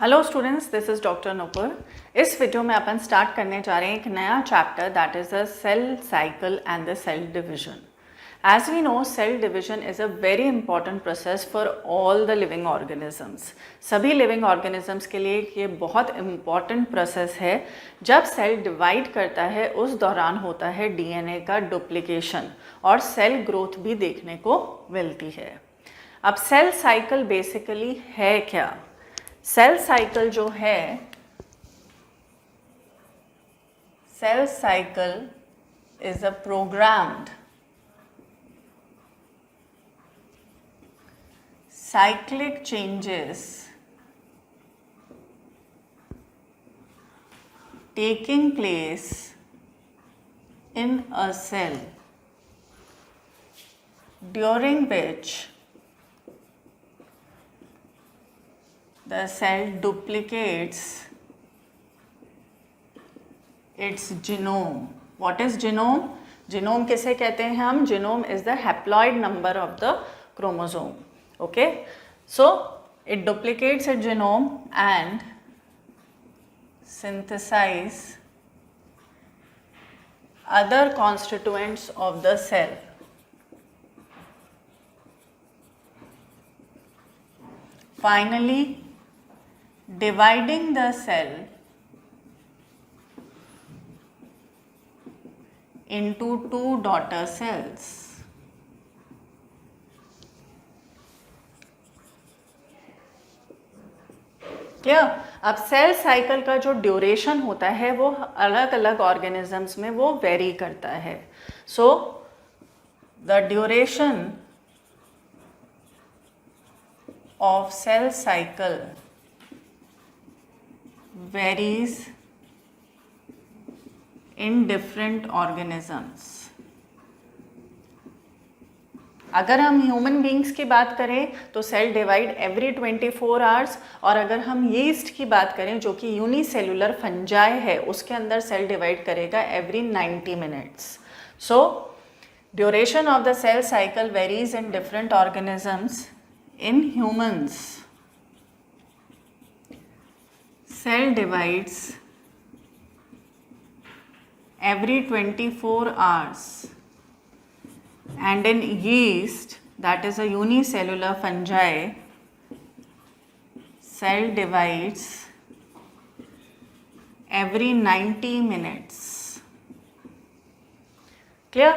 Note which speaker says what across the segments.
Speaker 1: Hello students, this is doctor Nupur. इस video में अपन start करने जा रहे हैं एक नया chapter that is the cell cycle and the cell division. As we know, cell division is a very important process for all the living organisms. सभी living organisms के लिए ये बहुत इंपॉर्टेंट प्रोसेस है। जब सेल डिवाइड करता है उस दौरान होता है डीएनए का डुप्लीकेशन और सेल ग्रोथ भी देखने को मिलती है। अब सेल साइकिल बेसिकली है क्या? सेल साइकिल जो है, cell cycle is a programmed cyclic changes taking place in a cell during which the cell duplicates its genome. What is genome? Genome किसे कहते हैं हम? Genome is the haploid number of the chromosome. Okay, so it duplicates its genome and synthesize other constituents of the cell. Finally, dividing the cell into two daughter cells. Clear? अब cell cycle का जो duration होता है वो अलग अलग organisms में वो वेरी करता है। So the duration of cell cycle varies in different organisms. अगर हम ह्यूमन बींग्स की बात करें तो सेल डिवाइड एवरी 24 आवर्स, और अगर हम यीस्ट की बात करें जो कि यूनिसेलुलर फंजाई है उसके अंदर सेल डिवाइड करेगा every 90 minutes. So duration of the cell cycle varies in different organisms. In humans cell divides every 24 hours, and in yeast, that is a unicellular fungi, cell divides every 90 minutes. Clear?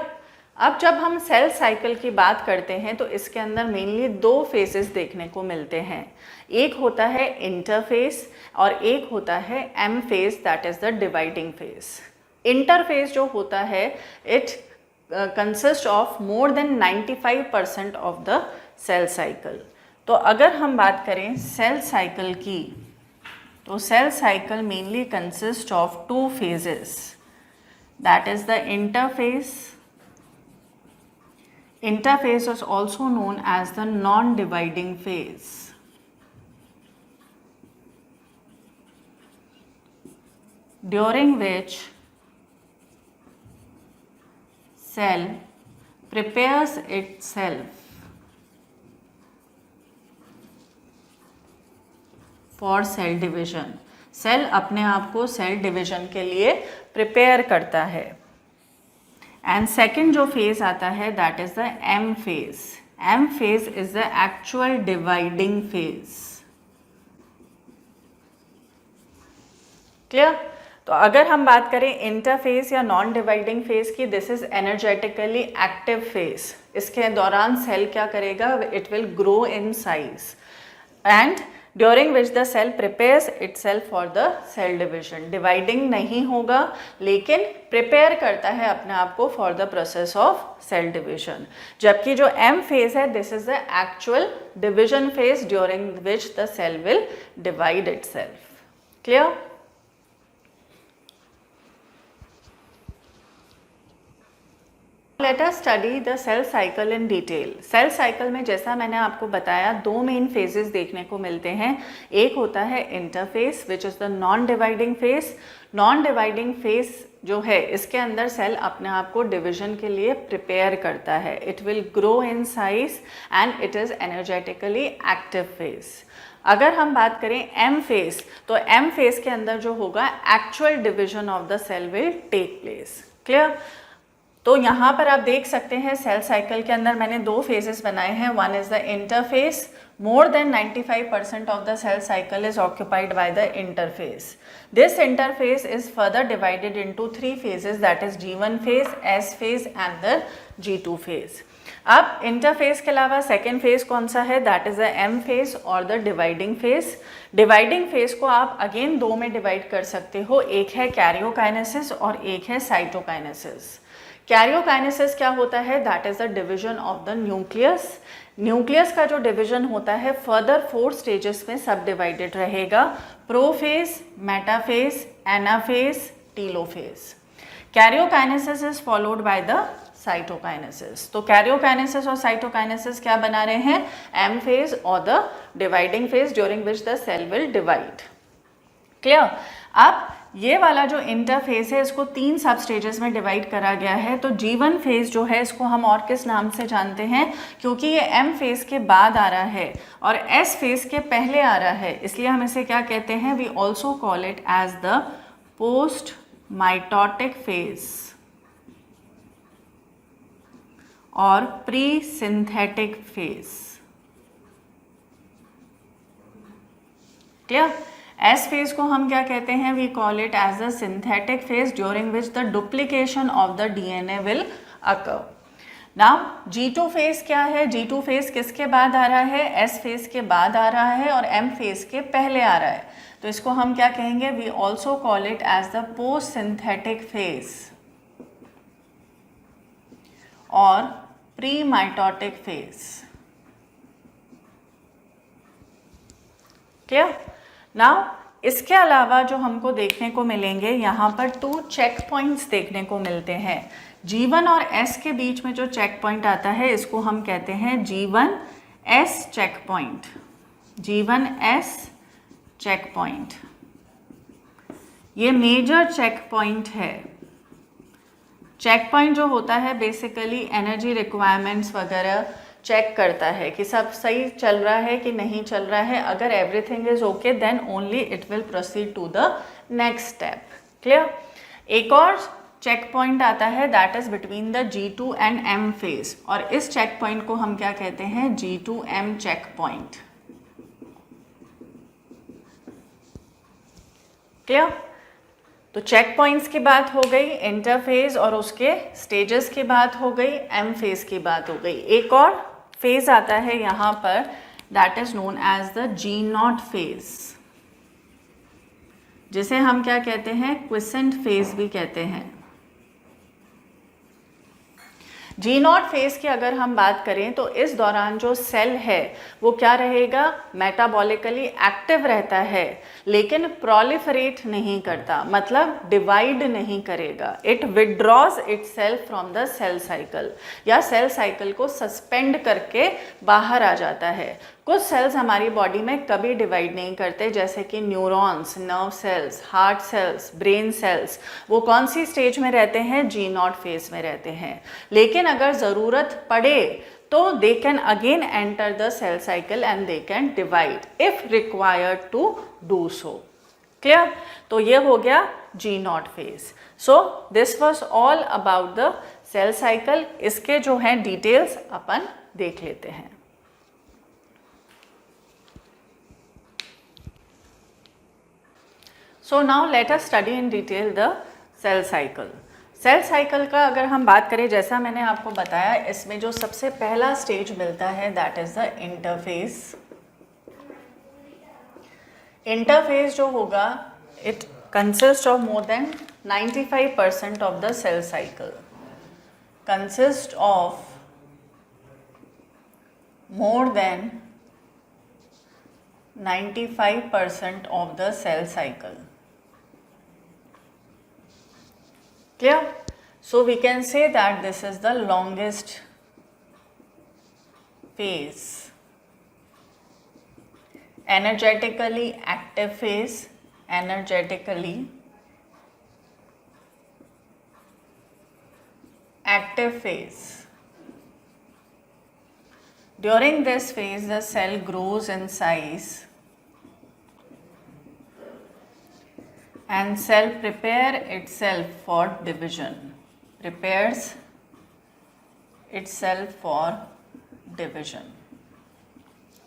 Speaker 1: अब जब हम cell cycle की बात करते हैं तो इसके अंदर मेनली दो फेजेस देखने को मिलते हैं। एक होता है इंटरफेस और एक होता है M phase, that is the dividing phase. Interphase जो होता है it consist of more than 95% of the cell cycle। तो अगर हम बात करें सेल साइकिल की तो cell cycle mainly consist of two phases, that is the interphase. Interphase is also known as the non-dividing phase. During which cell prepares itself for cell division। Cell अपने आप को सेल डिविजन के लिए prepare करता है। And second जो फेज आता है that is the M phase. M phase is the actual dividing phase. Clear? तो अगर हम बात करें इंटरफेज या नॉन डिवाइडिंग फेज की, this is energetically active phase. इसके दौरान सेल क्या करेगा? It will grow in size and during which the cell prepares itself for the cell division. Dividing नहीं होगा लेकिन प्रिपेयर करता है अपने आप को for the process of cell division. जबकि जो एम फेज है this is the actual division phase during which the cell will divide itself. Clear? Let us study the cell cycle in detail. Cell cycle में जैसा मैंने आपको बताया दो main phases देखने को मिलते हैं। एक होता है interface which is the non dividing phase. Non dividing phase जो है इसके अंदर सेल अपने आप को डिवीजन के लिए प्रिपेयर करता है। It will grow in size and it is energetically active phase. अगर हम बात करें एम फेज, तो एम फेज के अंदर जो होगा actual division of the cell will take place. Clear? तो यहाँ पर आप देख सकते हैं सेल साइकिल के अंदर मैंने दो फेजेस बनाए हैं। One is the interface, more than 95% of the cell cycle is occupied by the interphase. This interphase is further divided into three phases, that is G1 phase, S phase and the G2 phase. अब interface के अलावा second phase कौन सा है? That is the M phase और the dividing phase. Dividing phase को आप again दो में डिवाइड कर सकते हो, एक है कैरियोकाइनेसिस और एक है साइटोकाइनेसिस। कैरियोकाइनेसिस क्या होता है? That is the division of the nucleus. Nucleus का जो डिवीजन होता है फर्दर 4 स्टेजेस में सब डिवाइडेड रहेगा, prophase, metaphase, anaphase, telophase. Karyokinesis is followed by the cytokinesis. तो कैरियोकाइनेसिस और साइटोकाइनेसिस क्या बना रहे हैं? एम फेज और the dividing phase during which the cell will divide. Clear? अब ये वाला जो इंटरफेज है इसको 3 सब स्टेजेस में डिवाइड करा गया है। तो G1 फेज जो है इसको हम और किस नाम से जानते हैं? क्योंकि ये M फेज के बाद आ रहा है और S फेज के पहले आ रहा है, इसलिए हम इसे क्या कहते हैं? We also call it as the post mitotic phase और pre synthetic phase. Clear? S phase को हम क्या कहते हैं? We call it as the synthetic phase during which the duplication of the DNA will occur. Now G2 phase क्या है? G2 phase किसके बाद आ रहा है? एस फेज के बाद आ रहा है और एम फेज के पहले आ रहा है, तो इसको हम क्या कहेंगे? We also call it as the post synthetic phase और pre mitotic phase. Clear? Now इसके अलावा जो हमको देखने को मिलेंगे यहाँ पर 2 चेक पॉइंट्स देखने को मिलते हैं। G1 और S के बीच में जो चेक पॉइंट आता है इसको हम कहते हैं G1S check point. G1S check point ये मेजर चेक पॉइंट है। चेक पॉइंट जो होता है बेसिकली एनर्जी रिक्वायरमेंट्स वगैरह चेक करता है कि सब सही चल रहा है कि नहीं चल रहा है। अगर everything is okay then only it will proceed to the next step. Clear? एक और चेक पॉइंट आता है that is between the G2 and M phase और इस चेक पॉइंट को हम क्या कहते हैं? G2M check point. क्लियर? तो चेक पॉइंट्स की बात हो गई, इंटरफेज और उसके स्टेजेस की बात हो गई, एम फेज की बात हो गई। एक और फेज आता है यहाँ पर that is known as the G0 phase, जिसे हम क्या कहते हैं? क्विसेंट फेज भी कहते हैं। G0 फेज की अगर हम बात करें तो इस दौरान जो सेल है वो क्या रहेगा? मेटाबॉलिकली एक्टिव रहता है लेकिन प्रोलिफरेट नहीं करता, मतलब डिवाइड नहीं करेगा। It withdraws itself from the cell cycle या सेल साइकिल को सस्पेंड करके बाहर आ जाता है। कुछ सेल्स हमारी बॉडी में कभी डिवाइड नहीं करते, जैसे कि neurons, nerve cells, heart cells, brain cells. वो कौन सी स्टेज में रहते हैं? G0 फेज में रहते हैं। लेकिन अगर ज़रूरत पड़े तो they can again enter the cell cycle and they can divide if required to do so. Clear? तो ये हो गया G0 phase. So this was all about the cell cycle. इसके जो हैं डिटेल्स अपन देख लेते हैं। So now let us study in detail the cell cycle. Cell cycle का अगर हम बात करें, जैसा मैंने आपको बताया, इसमें जो सबसे पहला स्टेज मिलता है that is the interphase. Interphase जो होगा it consist of more than 95% of the cell cycle, consist of more than 95% of the cell cycle. Clear? So we can say that this is the longest phase, energetically active phase, energetically active phase. During this phase, the cell grows in size and cell prepare itself for division, prepares itself for division,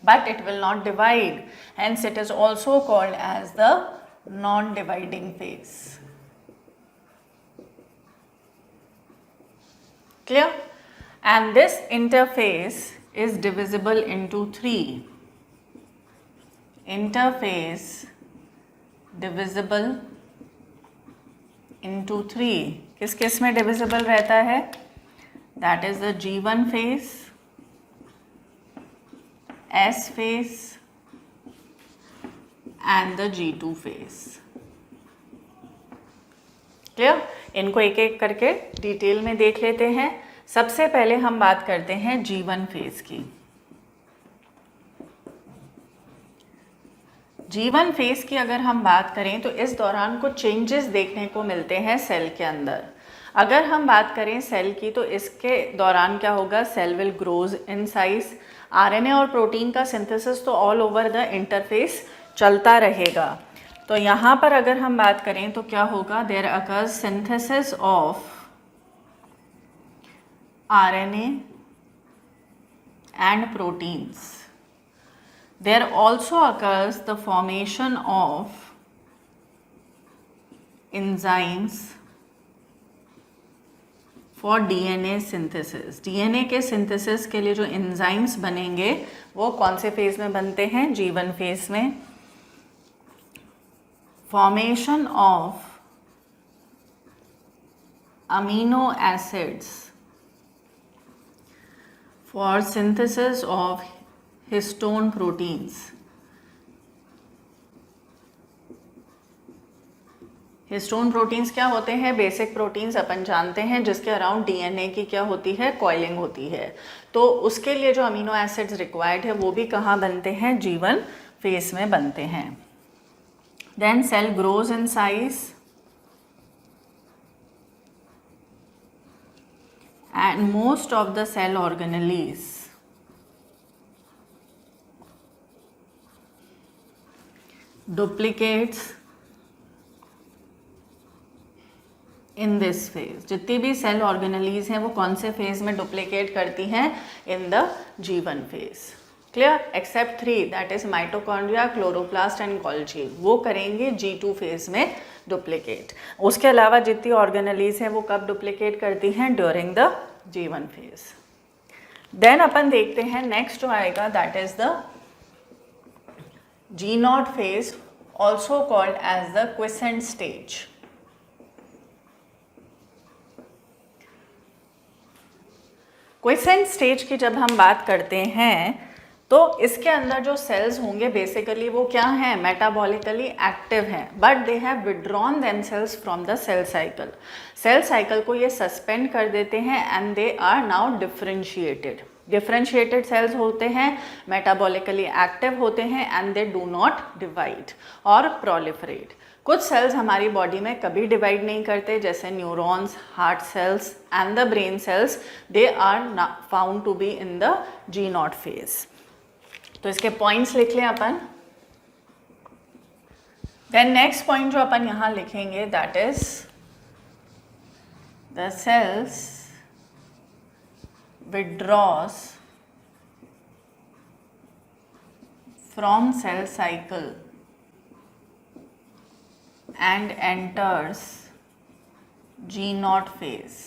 Speaker 1: but it will not divide, hence it is also called as the non-dividing phase. Clear? And this interphase is divisible into three. Interphase divisible into three. किस किस में divisible रहता है? That is the G1 phase, S phase and the G2 phase. Clear? इनको एक एक करके detail में देख लेते हैं. सबसे पहले हम बात करते हैं G1 फेज की. G1 फेज की अगर हम बात करें तो इस दौरान कुछ चेंजेस देखने को मिलते हैं सेल के अंदर. अगर हम बात करें सेल की तो इसके दौरान क्या होगा? Cell will grows in size. RNA और प्रोटीन का सिंथेसिस तो ऑल ओवर द इंटरफेस चलता रहेगा. तो यहाँ पर अगर हम बात करें तो क्या होगा? There occurs synthesis of RNA and proteins. There also occurs the formation of enzymes for DNA synthesis. DNA के synthesis के लिए जो enzymes बनेंगे वो कौन से फेज में बनते हैं? G1 फेज में. Formation of amino acids for synthesis of histone proteins. Histone proteins क्या होते हैं? बेसिक प्रोटीन्स अपन जानते हैं जिसके अराउंड डीएनए की क्या होती है? कॉइलिंग होती है. तो उसके लिए जो अमीनो एसिड्स रिक्वायर्ड है वो भी कहाँ बनते हैं? G1 फेज में बनते हैं. Then cell grows in size and most of the cell organelles duplicates in this phase. जितनी भी सेल ऑर्गेनलीज हैं वो कौन से फेज में डुप्लीकेट करती हैं? In the G1 phase. Clear? Except 3, that is mitochondria, chloroplast and Golgi, वो करेंगे G2 फेज में डुप्लीकेट. उसके अलावा जितनी ऑर्गेनलीज हैं वो कब डुप्लीकेट करती हैं? During the G1 phase. Then अपन देखते हैं नेक्स्ट जो आएगा that is the G0 phase, also called as the quiescent stage. Quiescent stage की जब हम बात करते हैं तो इसके अंदर जो सेल्स होंगे बेसिकली वो क्या हैं? मेटाबॉलिकली एक्टिव हैं, but they have withdrawn themselves from the cell cycle. Cell cycle को ये सस्पेंड कर देते हैं and they are now differentiated. Differentiated cells होते हैं, मेटाबॉलिकली एक्टिव होते हैं and they do not divide और प्रोलिफरेट. कुछ सेल्स हमारी बॉडी में कभी डिवाइड नहीं करते, जैसे neurons, heart cells and the brain cells. They are found to be in the G0 phase. तो इसके पॉइंट्स लिख लें अपन. देन नेक्स्ट पॉइंट जो अपन यहाँ लिखेंगे that is the cells withdraws from cell cycle and enters G0 phase.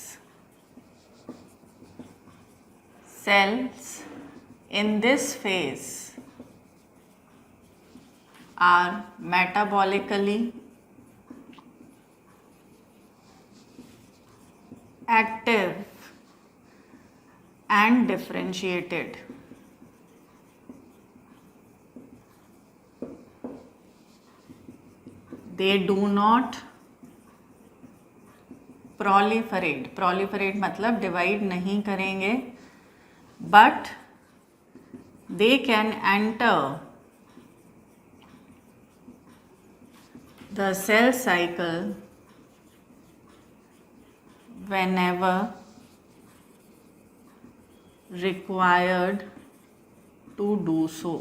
Speaker 1: Cells in this phase are metabolically active and differentiated. They do not proliferate. Proliferate मतलब divide नहीं करेंगे, but they can enter the cell cycle whenever required to do so.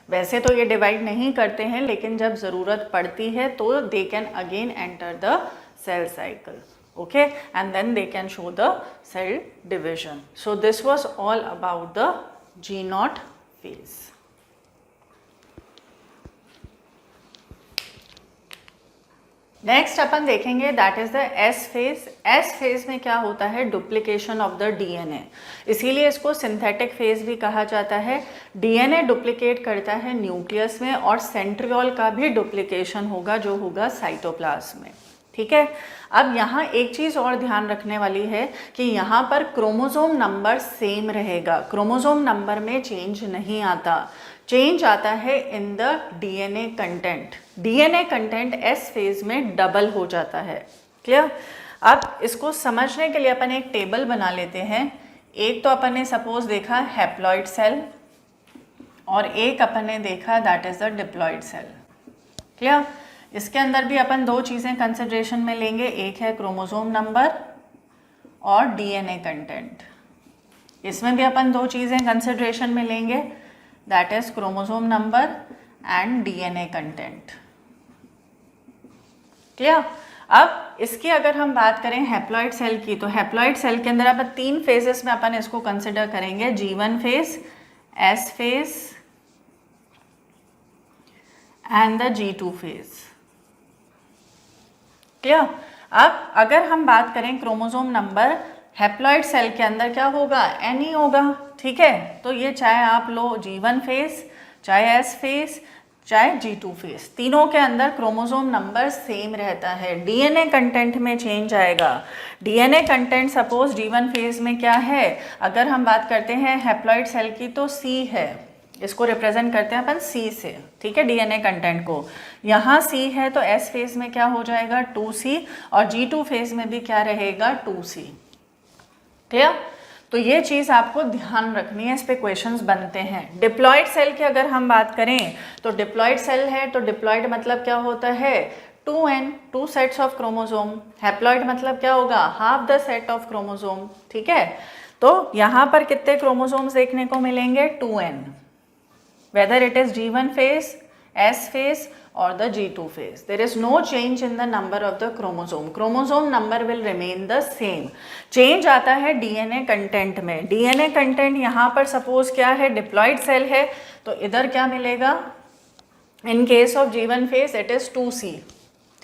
Speaker 1: वैसे तो ये divide नहीं करते हैं, लेकिन जब ज़रूरत पड़ती है तो they can again enter the cell cycle. Okay, and then they can show the cell division. So this was all about the G0 phase. Next अपन देखेंगे that is the S phase. S phase में क्या होता है? Duplication of the DNA. इसीलिए इसको synthetic phase भी कहा जाता है. डीएनए डुप्लीकेट करता है न्यूक्लियस में और सेंट्रियोल का भी डुप्लीकेशन होगा जो होगा साइटोप्लाज्म में. ठीक है. अब यहाँ एक चीज़ और ध्यान रखने वाली है कि यहाँ पर क्रोमोसोम नंबर सेम रहेगा. क्रोमोसोम नंबर में चेंज नहीं आता. चेंज आता है in the DNA content. DNA content S phase में डबल हो जाता है. क्लियर. अब इसको समझने के लिए अपन एक टेबल बना लेते हैं. एक तो अपन ने सपोज देखा हैप्लॉइड सेल और एक अपन ने देखा that is the diploid cell. Clear. इसके अंदर भी अपन दो चीज़ें कंसिडरेशन में लेंगे. एक है क्रोमोसोम नंबर और डीएनए कंटेंट. इसमें भी अपन दो चीज़ें कंसिडरेशन में लेंगे that is chromosome number and DNA content. Clear. अब इसकी अगर हम बात करें हैप्लॉइड सेल की, तो हैप्लॉइड सेल के अंदर अपन तीन फेजेस में अपन इसको कंसिडर करेंगे. G1 phase, S phase and the G2 phase. Clear. अब अगर हम बात करें क्रोमोसोम नंबर, हैप्लॉइड सेल के अंदर क्या होगा? N ही होगा. ठीक है. तो ये चाहे आप लो G1 फेज, चाहे S फेज, चाहे G2 फेज, तीनों के अंदर क्रोमोसोम नंबर सेम रहता है. डीएनए कंटेंट में चेंज आएगा. DNA content suppose G1 phase में क्या है? अगर हम बात करते हैं हैप्लॉइड सेल की तो C है. इसको रिप्रेजेंट करते हैं अपन C से. ठीक है. डीएनए कंटेंट को यहाँ C है तो S फेज में क्या हो जाएगा? 2C और G2 फेज में भी क्या रहेगा? 2C. क्लियर. तो ये चीज़ आपको ध्यान रखनी है. इस पे क्वेश्चंस बनते हैं. डिप्लॉइड सेल की अगर हम बात करें तो डिप्लॉइड सेल है तो डिप्लॉइड मतलब क्या होता है? 2n, 2 sets of chromosome. Haploid मतलब क्या होगा? Half the set of chromosome. ठीक है. तो यहाँ पर कितने क्रोमोसोम्स देखने को मिलेंगे? 2n. Whether it is G1 phase, S phase or the G2 phase. There is no change in the number of the chromosome. Chromosome number will remain the same. Change आता है DNA content में. DNA content यहाँ पर suppose क्या है? Diploid cell है तो इधर क्या मिलेगा? In case of G1 phase it is 2C.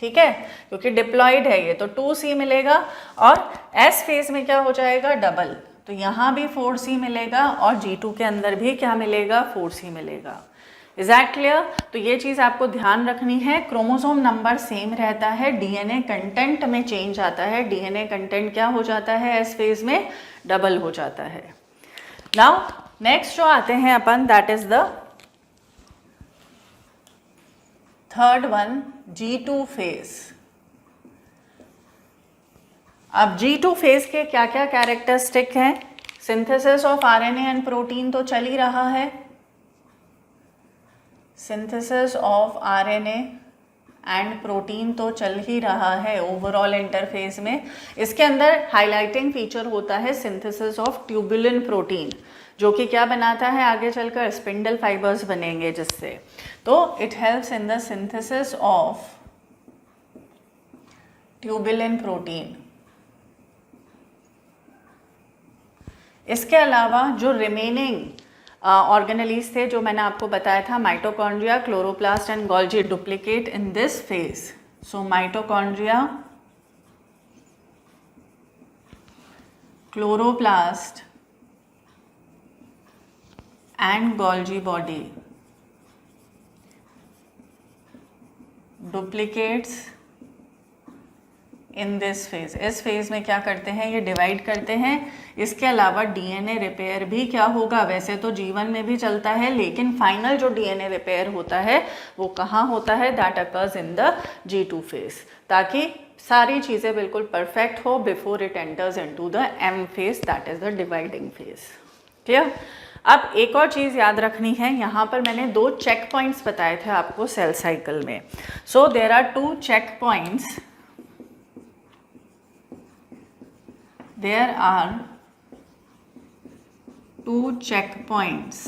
Speaker 1: ठीक है. क्योंकि diploid है ये तो 2C मिलेगा और S phase में क्या हो जाएगा? डबल. तो यहाँ भी 4C मिलेगा और G2 के अंदर भी क्या मिलेगा? 4C मिलेगा. Is that clear. तो ये चीज़ आपको ध्यान रखनी है. क्रोमोसोम नंबर सेम रहता है. डीएनए कंटेंट में चेंज आता है. डीएनए कंटेंट क्या हो जाता है? एस फेज में डबल हो जाता है. नाउ नेक्स्ट जो आते हैं अपन that is the third one, G2 phase. अब G2 फेज के क्या क्या कैरेक्टरिस्टिक हैं? Synthesis of RNA and protein तो चल ही रहा है. Synthesis of RNA and protein तो चल ही रहा है ओवरऑल इंटरफेस में. इसके अंदर हाईलाइटिंग फीचर होता है सिंथेसिस ऑफ ट्यूबुलिन प्रोटीन, जो कि क्या बनाता है? आगे चलकर स्पिंडल फाइबर्स बनेंगे जिससे. तो it helps in the synthesis of tubulin protein. इसके अलावा जो रिमेनिंग ऑर्गेनेलीज थे जो मैंने आपको बताया था, mitochondria, chloroplast and Golgi duplicate in this phase. So mitochondria, chloroplast and Golgi body duplicates in this phase. इस फेज में क्या करते हैं? ये डिवाइड करते हैं. इसके अलावा डीएनए रिपेयर भी क्या होगा? वैसे तो G1 में भी चलता है लेकिन फाइनल जो डीएनए रिपेयर होता है वो कहाँ होता है? That occurs in the G2 phase, ताकि सारी चीज़ें बिल्कुल परफेक्ट हो before it enters into the M phase that is the dividing phase. Clear. अब एक और चीज़ याद रखनी है. यहाँ पर मैंने दो चेक पॉइंट्स बताए थे आपको सेल साइकिल में. So there are 2 check points. There are 2 checkpoints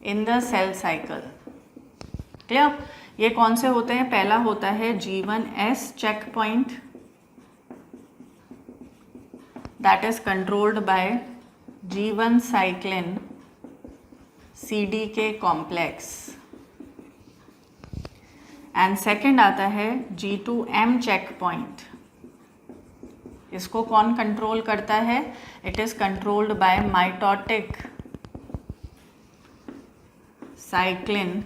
Speaker 1: in the cell cycle. Clear? ये कौन से होते हैं? पहला होता है G1S check point, that is controlled by G1 cyclin CDK complex, and second आता है G2M चेक पॉइंट। इसको कौन कंट्रोल करता है? It is controlled by mitotic cyclin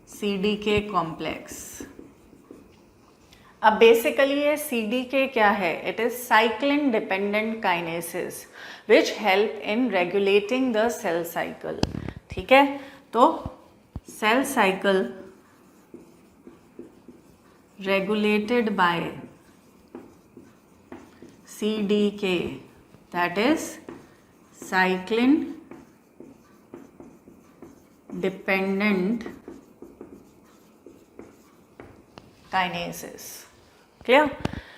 Speaker 1: CDK complex. अब बेसिकली ये CDK क्या है? It is cyclin dependent kinases which help in regulating the cell cycle. ठीक है, तो cell cycle regulated by CDK, that is cyclin dependent kinases। Clear?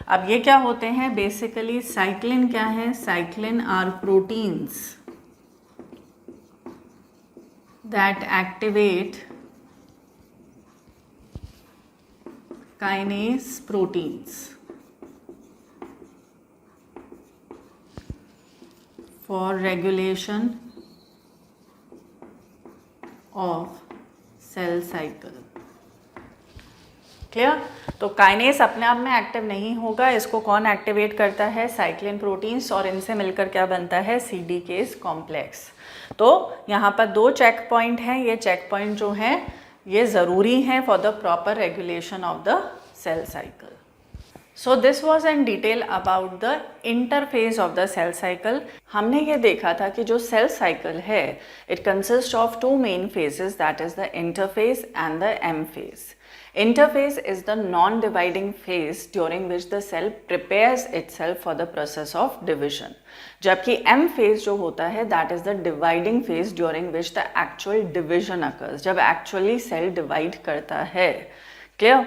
Speaker 1: अब ये क्या होते हैं? बेसिकली साइक्लिन क्या है? Cyclin are proteins that activate kinase proteins for regulation of cell cycle। Clear? तो काइनेस अपने आप में एक्टिव नहीं होगा, इसको कौन एक्टिवेट करता है? साइक्लिन प्रोटीन्स, और इनसे मिलकर क्या बनता है? CDK complex. तो यहाँ पर दो चेक पॉइंट हैं। ये चेक पॉइंट जो हैं ये ज़रूरी हैं for the proper regulation of the cell cycle. So this was in detail about the interphase of the cell cycle. हमने ये देखा था कि जो सेल साइकिल है it consist of two main phases, that is the interphase and the M phase. Interphase is the non-dividing phase during which the cell prepares itself for the process of division. जबकि M phase जो होता है that is the dividing phase during which the actual division occurs, जब actually cell divide करता है। Clear?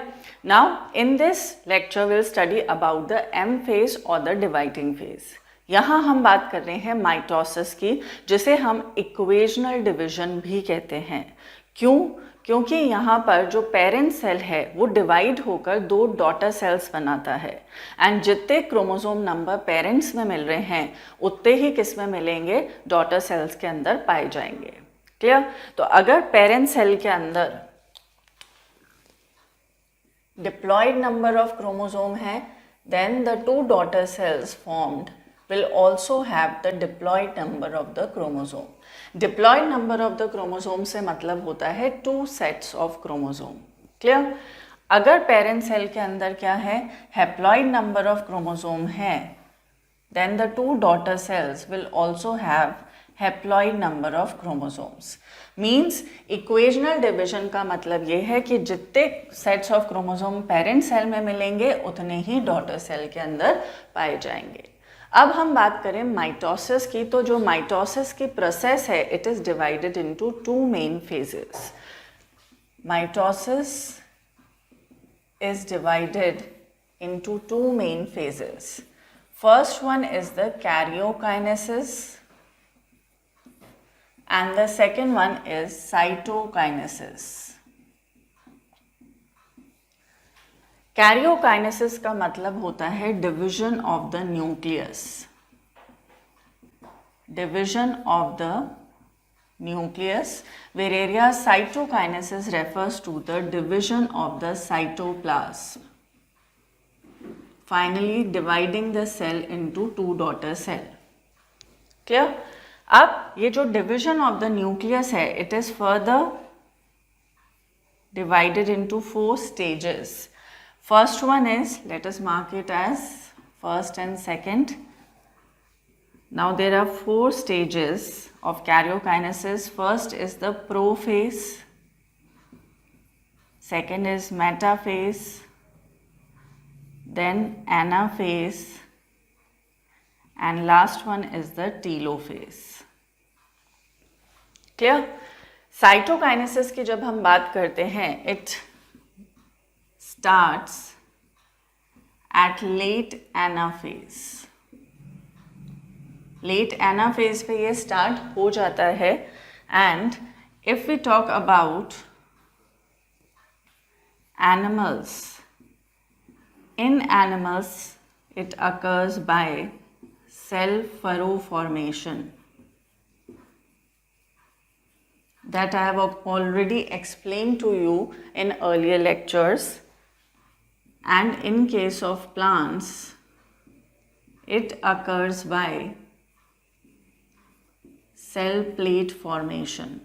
Speaker 1: Now in this lecture we'll study about the M phase or the dividing phase। यहाँ हम बात कर रहे हैं माइटोसिस की, जिसे हम इक्वेशनल डिविजन भी कहते हैं। क्यों? क्योंकि यहाँ पर जो पेरेंट सेल है वो डिवाइड होकर दो डॉटर सेल्स बनाता है, एंड जितने क्रोमोसोम नंबर पेरेंट्स में मिल रहे हैं उतने ही किस में मिलेंगे? डॉटर सेल्स के अंदर पाए जाएंगे। क्लियर? तो अगर पेरेंट सेल के अंदर डिप्लॉयड नंबर ऑफ क्रोमोसोम है, then the two daughter cells formed will also have the diploid number of the chromosome। Diploid number of the chromosome से मतलब होता है two sets of chromosome। Clear? अगर parent cell के अंदर क्या है? हैप्लॉइड नंबर ऑफ क्रोमोसोम है, then the two daughter cells will also have haploid number of chromosomes. Means equational division का मतलब ये है कि जितने sets of chromosome parent cell में मिलेंगे उतने ही डॉटर सेल के अंदर पाए जाएंगे। अब हम बात करें माइटोसिस की, तो जो माइटोसिस की प्रोसेस है it is divided into two main phases. Mitosis is divided into two main phases. First one is the karyokinesis and the second one is cytokinesis। Karyokinesis का मतलब होता है division of the nucleus. Division of the nucleus, whereas cytokinesis refers to the division of the cytoplasm, finally dividing the cell into two daughter cell। Clear? अब ये जो division of the nucleus है it is further divided into four stages. First one is, let us mark it as first and second. Now there are four stages of karyokinesis. First is the prophase, second is metaphase, then anaphase, and last one is the telophase। Clear? Cytokinesis की जब हम बात करते हैं it starts at late anaphase। Late anaphase पे ये start हो जाता है And if we talk about animals, in animals it occurs by cell furrow formation that I have already explained to you in earlier lectures. And in case of plants, it occurs by cell plate formation.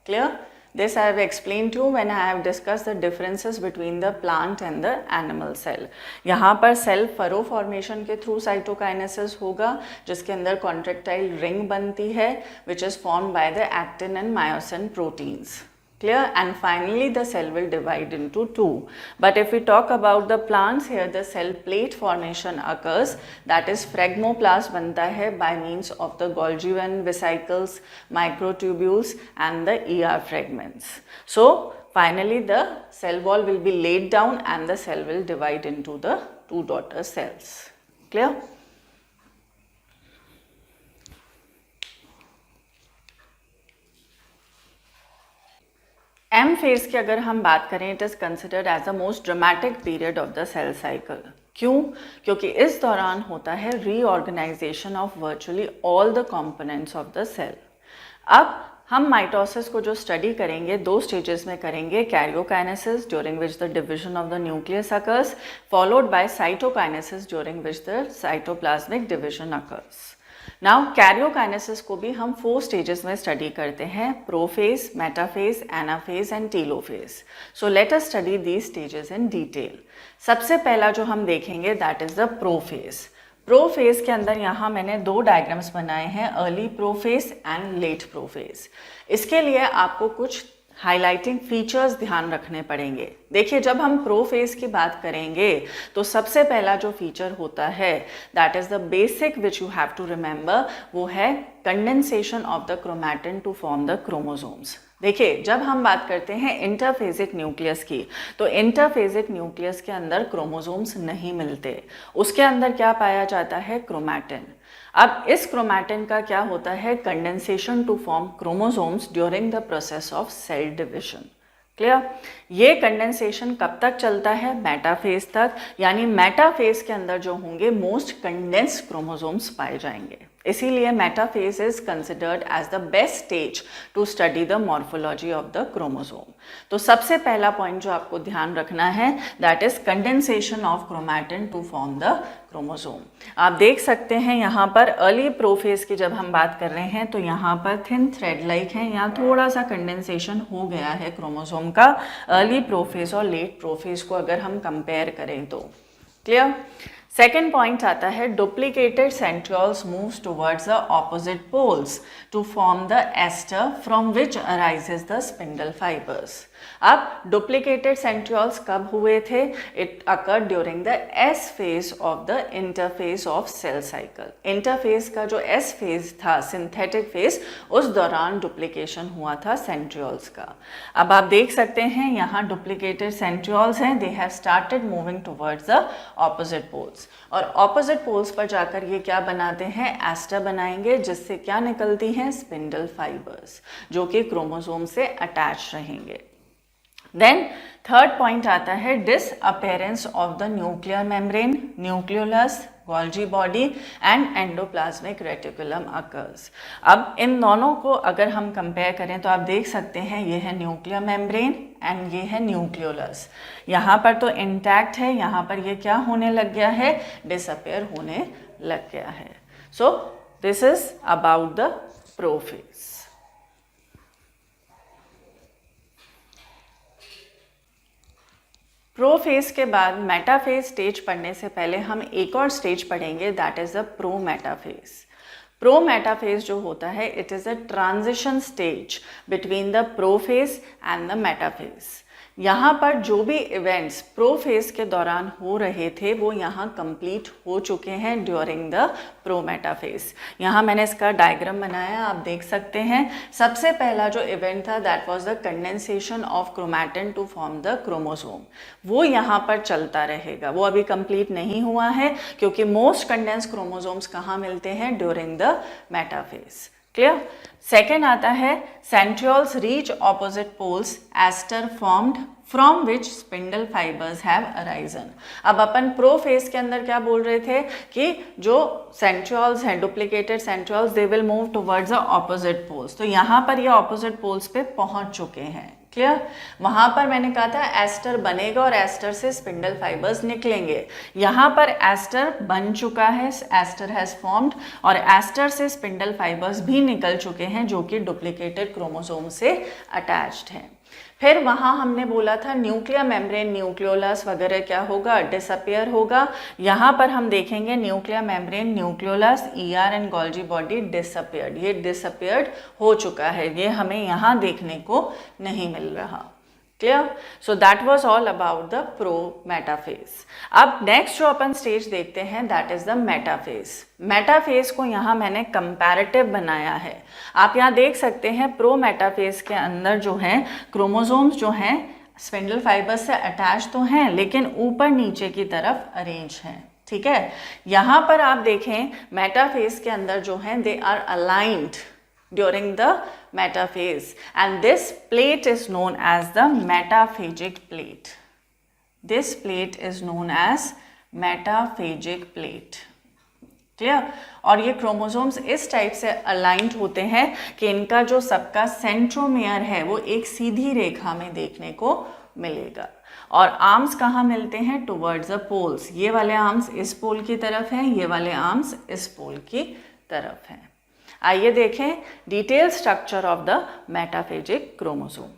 Speaker 1: Clear? This I have explained to you when I have discussed the differences between the plant and the animal cell. यहाँ पर cell furrow formation के through cytokinesis होगा, जिसके अंदर contractile ring बनती है, which is formed by the actin and myosin proteins. Clear? And finally the cell will divide into two. But if we talk about the plants, here the cell plate formation occurs, that is phragmoplast बनता है by means of the Golgi vesicles, microtubules and the ER fragments. So finally the cell wall will be laid down and the cell will divide into the two daughter cells. Clear? M phase की अगर हम बात करें, it is considered as the most dramatic period of the cell cycle. क्यों? क्योंकि इस दौरान होता है reorganisation of virtually all the components of the cell. अब हम माइटोसिस को जो स्टडी करेंगे दो स्टेजेस में करेंगे. Karyokinesis during which the division of the nucleus occurs, followed by cytokinesis during which the cytoplasmic division occurs. Now karyokinesis को भी हम 4 स्टेजेस में स्टडी करते हैं: prophase, metaphase, anaphase and telophase. So let us study these stages in detail. सबसे पहला जो हम देखेंगे that is the prophase. Prophase के अंदर यहाँ मैंने 2 डायग्राम्स बनाए हैं, early prophase and let prophase. इसके लिए आपको कुछ हाइलाइटिंग फीचर्स ध्यान रखने पड़ेंगे. देखिए, जब हम प्रोफेज की बात करेंगे तो सबसे पहला जो फीचर होता है that is the basic which you have to remember, वो है condensation of the chromatin to form the chromosomes. देखिए, जब हम बात करते हैं इंटरफेजिक न्यूक्लियस की, तो इंटरफेजिक न्यूक्लियस के अंदर क्रोमोसोम्स नहीं मिलते. उसके अंदर क्या पाया जाता है? क्रोमैटिन. अब इस क्रोमैटिन का क्या होता है? Condensation to form chromosomes during the process of cell division. Clear? ये कंडेंसेशन कब तक चलता है? मेटाफेज तक. यानी मेटाफेज के अंदर जो होंगे मोस्ट कंडेंस्ड क्रोमोसोम्स पाए जाएंगे. इसीलिए metaphase is considered as the best stage to study the morphology of the chromosome. तो सबसे पहला पॉइंट जो आपको ध्यान रखना है that is condensation of chromatin to form the chromosome. आप देख सकते हैं यहाँ पर अर्ली प्रोफेज की जब हम बात कर रहे हैं तो यहाँ पर थिन थ्रेड लाइक है, यहाँ थोड़ा सा कंडेंसेशन हो गया है क्रोमोसोम का अर्ली प्रोफेज और लेट प्रोफेज को अगर हम कंपेयर करें तो. क्लियर? सेकेंड पॉइंट आता है duplicated centrioles moves towards the opposite poles to form the aster from which arises the spindle fibres. अब डुप्लीकेटेड सेंट्रियोल्स कब हुए थे? It occurred during the S phase of the interphase of cell cycle. Interphase का जो S phase था, synthetic phase, उस दौरान duplication हुआ था सेंट्रियोल्स का. अब आप देख सकते हैं यहाँ डुप्लीकेटेड सेंट्रियोल्स हैं, they have started moving towards the opposite poles. और ऑपोजिट पोल्स पर जाकर ये क्या बनाते हैं? एस्टर बनाएंगे, जिससे क्या निकलती हैं? स्पिंडल फाइबर्स, जो कि क्रोमोसोम से अटैच रहेंगे. देन थर्ड पॉइंट आता है disappearance of the nuclear membrane, nucleolus, Golgi body and endoplasmic reticulum occurs. अब इन दोनों को अगर हम कंपेयर करें तो आप देख सकते हैं ये है न्यूक्लियर मेम्ब्रेन एंड ये है न्यूक्लियोलस. यहाँ पर तो इंटैक्ट है, यहाँ पर ये क्या होने लग गया है? डिसअपेयर होने लग गया है. So this is about the prophase. Prophase के बाद मेटाफेज स्टेज पढ़ने से पहले हम एक और स्टेज पढ़ेंगे दैट इज द प्रोमेटाफेज. प्रोमेटाफेज जो होता है it is a transition stage between the prophase and the metaphase. यहाँ पर जो भी इवेंट्स प्रोफेज के दौरान हो रहे थे वो यहाँ कंप्लीट हो चुके हैं ड्यूरिंग द प्रोमेटाफेज। यहाँ मैंने इसका डायग्राम बनाया, आप देख सकते हैं। सबसे पहला जो इवेंट था that was the condensation of chromatin to form the chromosome, वो यहाँ पर चलता रहेगा, वो अभी कंप्लीट नहीं हुआ है क्योंकि मोस्ट कंडेंस क्रोमोसोम्स कहाँ मिलते हैं, during the metaphase. Clear. Second आता है centrioles reach opposite poles aster formed from which spindle fibres have arisen. अब अपन प्रोफेज के अंदर क्या बोल रहे थे कि जो सेंट्रियोल्स हैं, duplicated centrioles, they will move towards the opposite poles. तो यहाँ पर ये ऑपोजिट पोल्स पे पहुंच चुके हैं। क्लियर। वहां पर मैंने कहा था एस्टर बनेगा और एस्टर से स्पिंडल फाइबर्स निकलेंगे। यहाँ पर एस्टर बन चुका है, एस्टर हैज फॉर्म्ड, और एस्टर से स्पिंडल फाइबर्स भी निकल चुके हैं जो कि डुप्लीकेटेड क्रोमोसोम से अटैच्ड हैं। फिर वहाँ हमने बोला था न्यूक्लियर मेम्ब्रेन, न्यूक्लियोलस वगैरह क्या होगा, डिसअपियर होगा। यहाँ पर हम देखेंगे nuclear membrane, nucleolus, ER and Golgi body disappeared, ये डिसअपियर्ड हो चुका है, ये हमें यहाँ देखने को नहीं मिल रहा। Clear. So that was all about the prometaphase. अब नेक्स्ट जो अपन स्टेज देखते हैं that is the metaphase. Metaphase को यहाँ मैंने कंपैरेटिव बनाया है। आप यहाँ देख सकते हैं प्रोमेटाफेज के अंदर जो है क्रोमोसोम्स जो हैं स्पिंडल फाइबर्स से अटैच तो हैं लेकिन ऊपर नीचे की तरफ अरेंज हैं। ठीक है। यहाँ पर आप देखें मेटाफेज के अंदर जो हैं they are aligned during the metaphase and this plate is known as the metaphagic plate. This plate is known as metaphagic plate. Clear. और ये क्रोमोसोम्स इस टाइप से अलाइंड होते हैं कि इनका जो सबका सेंट्रोमियर है वो एक सीधी रेखा में देखने को मिलेगा। और आर्म्स कहाँ मिलते हैं, टुवर्ड्स द पोल्स। ये वाले आर्म्स इस पोल की तरफ हैं, ये वाले आर्म्स इस पोल की तरफ हैं। आइए देखें detail structure of the metaphasic chromosome.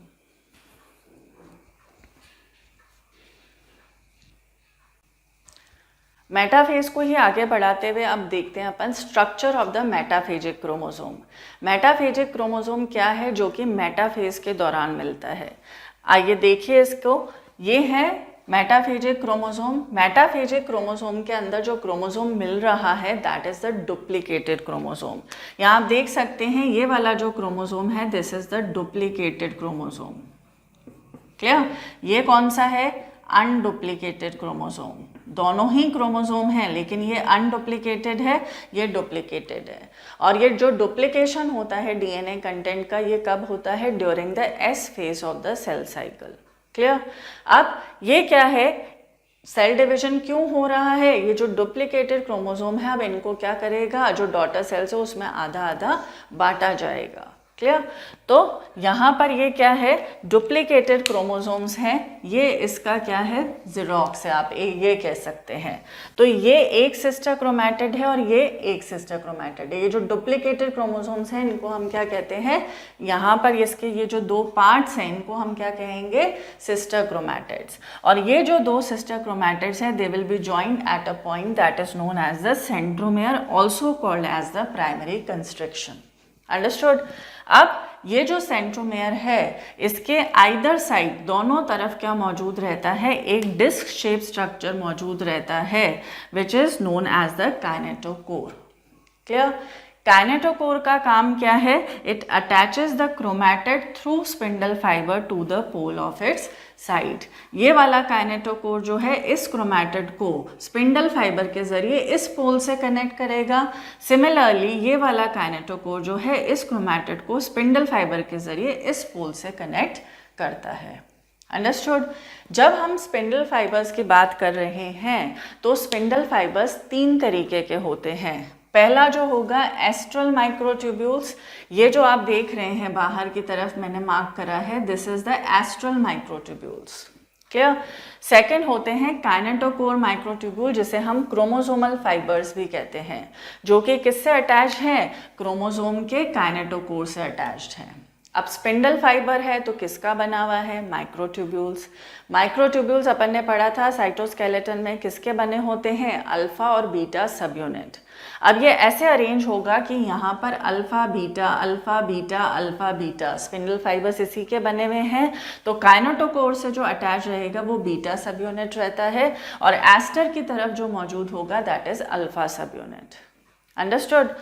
Speaker 1: Metaphase को ही आगे बढ़ाते हुए अब देखते हैं अपन structure of the metaphasic chromosome. Metaphasic chromosome क्या है जो कि मेटाफेज के दौरान मिलता है। आइए देखिए इसको। ये है मेटाफेजिक क्रोमोसोम। मेटाफेजिक क्रोमोसोम के अंदर जो क्रोमोसोम मिल रहा है that is the duplicated chromosome. यहाँ आप देख सकते हैं ये वाला जो क्रोमोसोम है this is the duplicated chromosome. Clear. ये कौन सा है, अनडुप्लीकेटेड क्रोमोसोम। दोनों ही क्रोमोसोम हैं लेकिन ये अनडुप्लीकेटेड है, ये डुप्लीकेटेड है। और ये जो डुप्लीकेशन होता है डीएनए कंटेंट का ये कब होता है, during the S phase of the cell cycle. Clear. अब ये क्या है, सेल डिवीजन क्यों हो रहा है, ये जो डुप्लीकेटेड क्रोमोसोम है अब इनको क्या करेगा, जो डॉटर सेल्स है उसमें आधा आधा बांटा जाएगा। क्लियर। तो यहाँ पर ये क्या है, डुप्लीकेटेड क्रोमोसोम्स हैं, ये इसका क्या है, ज़ेरोक्स है, आप ये कह सकते हैं। तो ये एक सिस्टर क्रोमैटिड है और ये एक सिस्टर क्रोमैटिड है। ये जो डुप्लीकेटेड क्रोमोसोम्स हैं इनको हम क्या कहते हैं, यहाँ पर इसके ये जो दो पार्ट्स हैं इनको हम क्या कहेंगे, सिस्टर क्रोमैटिड्स। और ये जो दो सिस्टर क्रोमैटिड्स हैं they will be joined at a point that is known as the centromere, also called as the primary constriction. Understood. अब ये जो सेंट्रोमियर है इसके आइदर साइड दोनों तरफ क्या मौजूद रहता है, एक डिस्क शेप स्ट्रक्चर मौजूद रहता है which is known as the kinetochore. Clear. Kinetochore का काम क्या है, it attaches the chromatid through spindle fibre to the pole of its side. ये वाला काइनेटोकोर जो है इस क्रोमैटिड को स्पिंडल फाइबर के जरिए इस पोल से कनेक्ट करेगा। सिमिलरली ये वाला काइनेटोकोर जो है इस क्रोमैटिड को स्पिंडल फाइबर के जरिए इस पोल से कनेक्ट करता है। अंडरस्टूड। जब हम स्पिंडल फाइबर्स की बात कर रहे हैं तो स्पिंडल फाइबर्स तीन तरीके के होते हैं। पहला जो होगा एस्ट्रल माइक्रोट्यूब्यूल्स, ये जो आप देख रहे हैं बाहर की तरफ मैंने मार्क करा है, this is the astral microtubules. Clear. Second होते हैं काइनेटोकोर माइक्रोट्यूब्यूल जिसे हम क्रोमोसोमल फाइबर्स भी कहते हैं, जो कि किससे अटैच हैं, क्रोमोसोम के काइनेटोकोर से अटैच्ड हैं। अब स्पिंडल फाइबर है तो किसका बना हुआ है? माइक्रोट्यूब्यूल्स। माइक्रोट्यूब्यूल्स अपन ने पढ़ा था साइटोस्केलेटन में किसके बने होते हैं? अल्फा और बीटा सब यूनिट। अब ये ऐसे अरेंज होगा कि यहाँ पर alpha beta alpha beta alpha beta, spindle fibres इसी के बने हुए हैं। तो काइनेटोकोर से जो अटैच रहेगा वो बीटा सब यूनिट रहता है और एस्टर की तरफ जो मौजूद होगा दैट इज अल्फा सब यूनिट। अंडरस्टूड?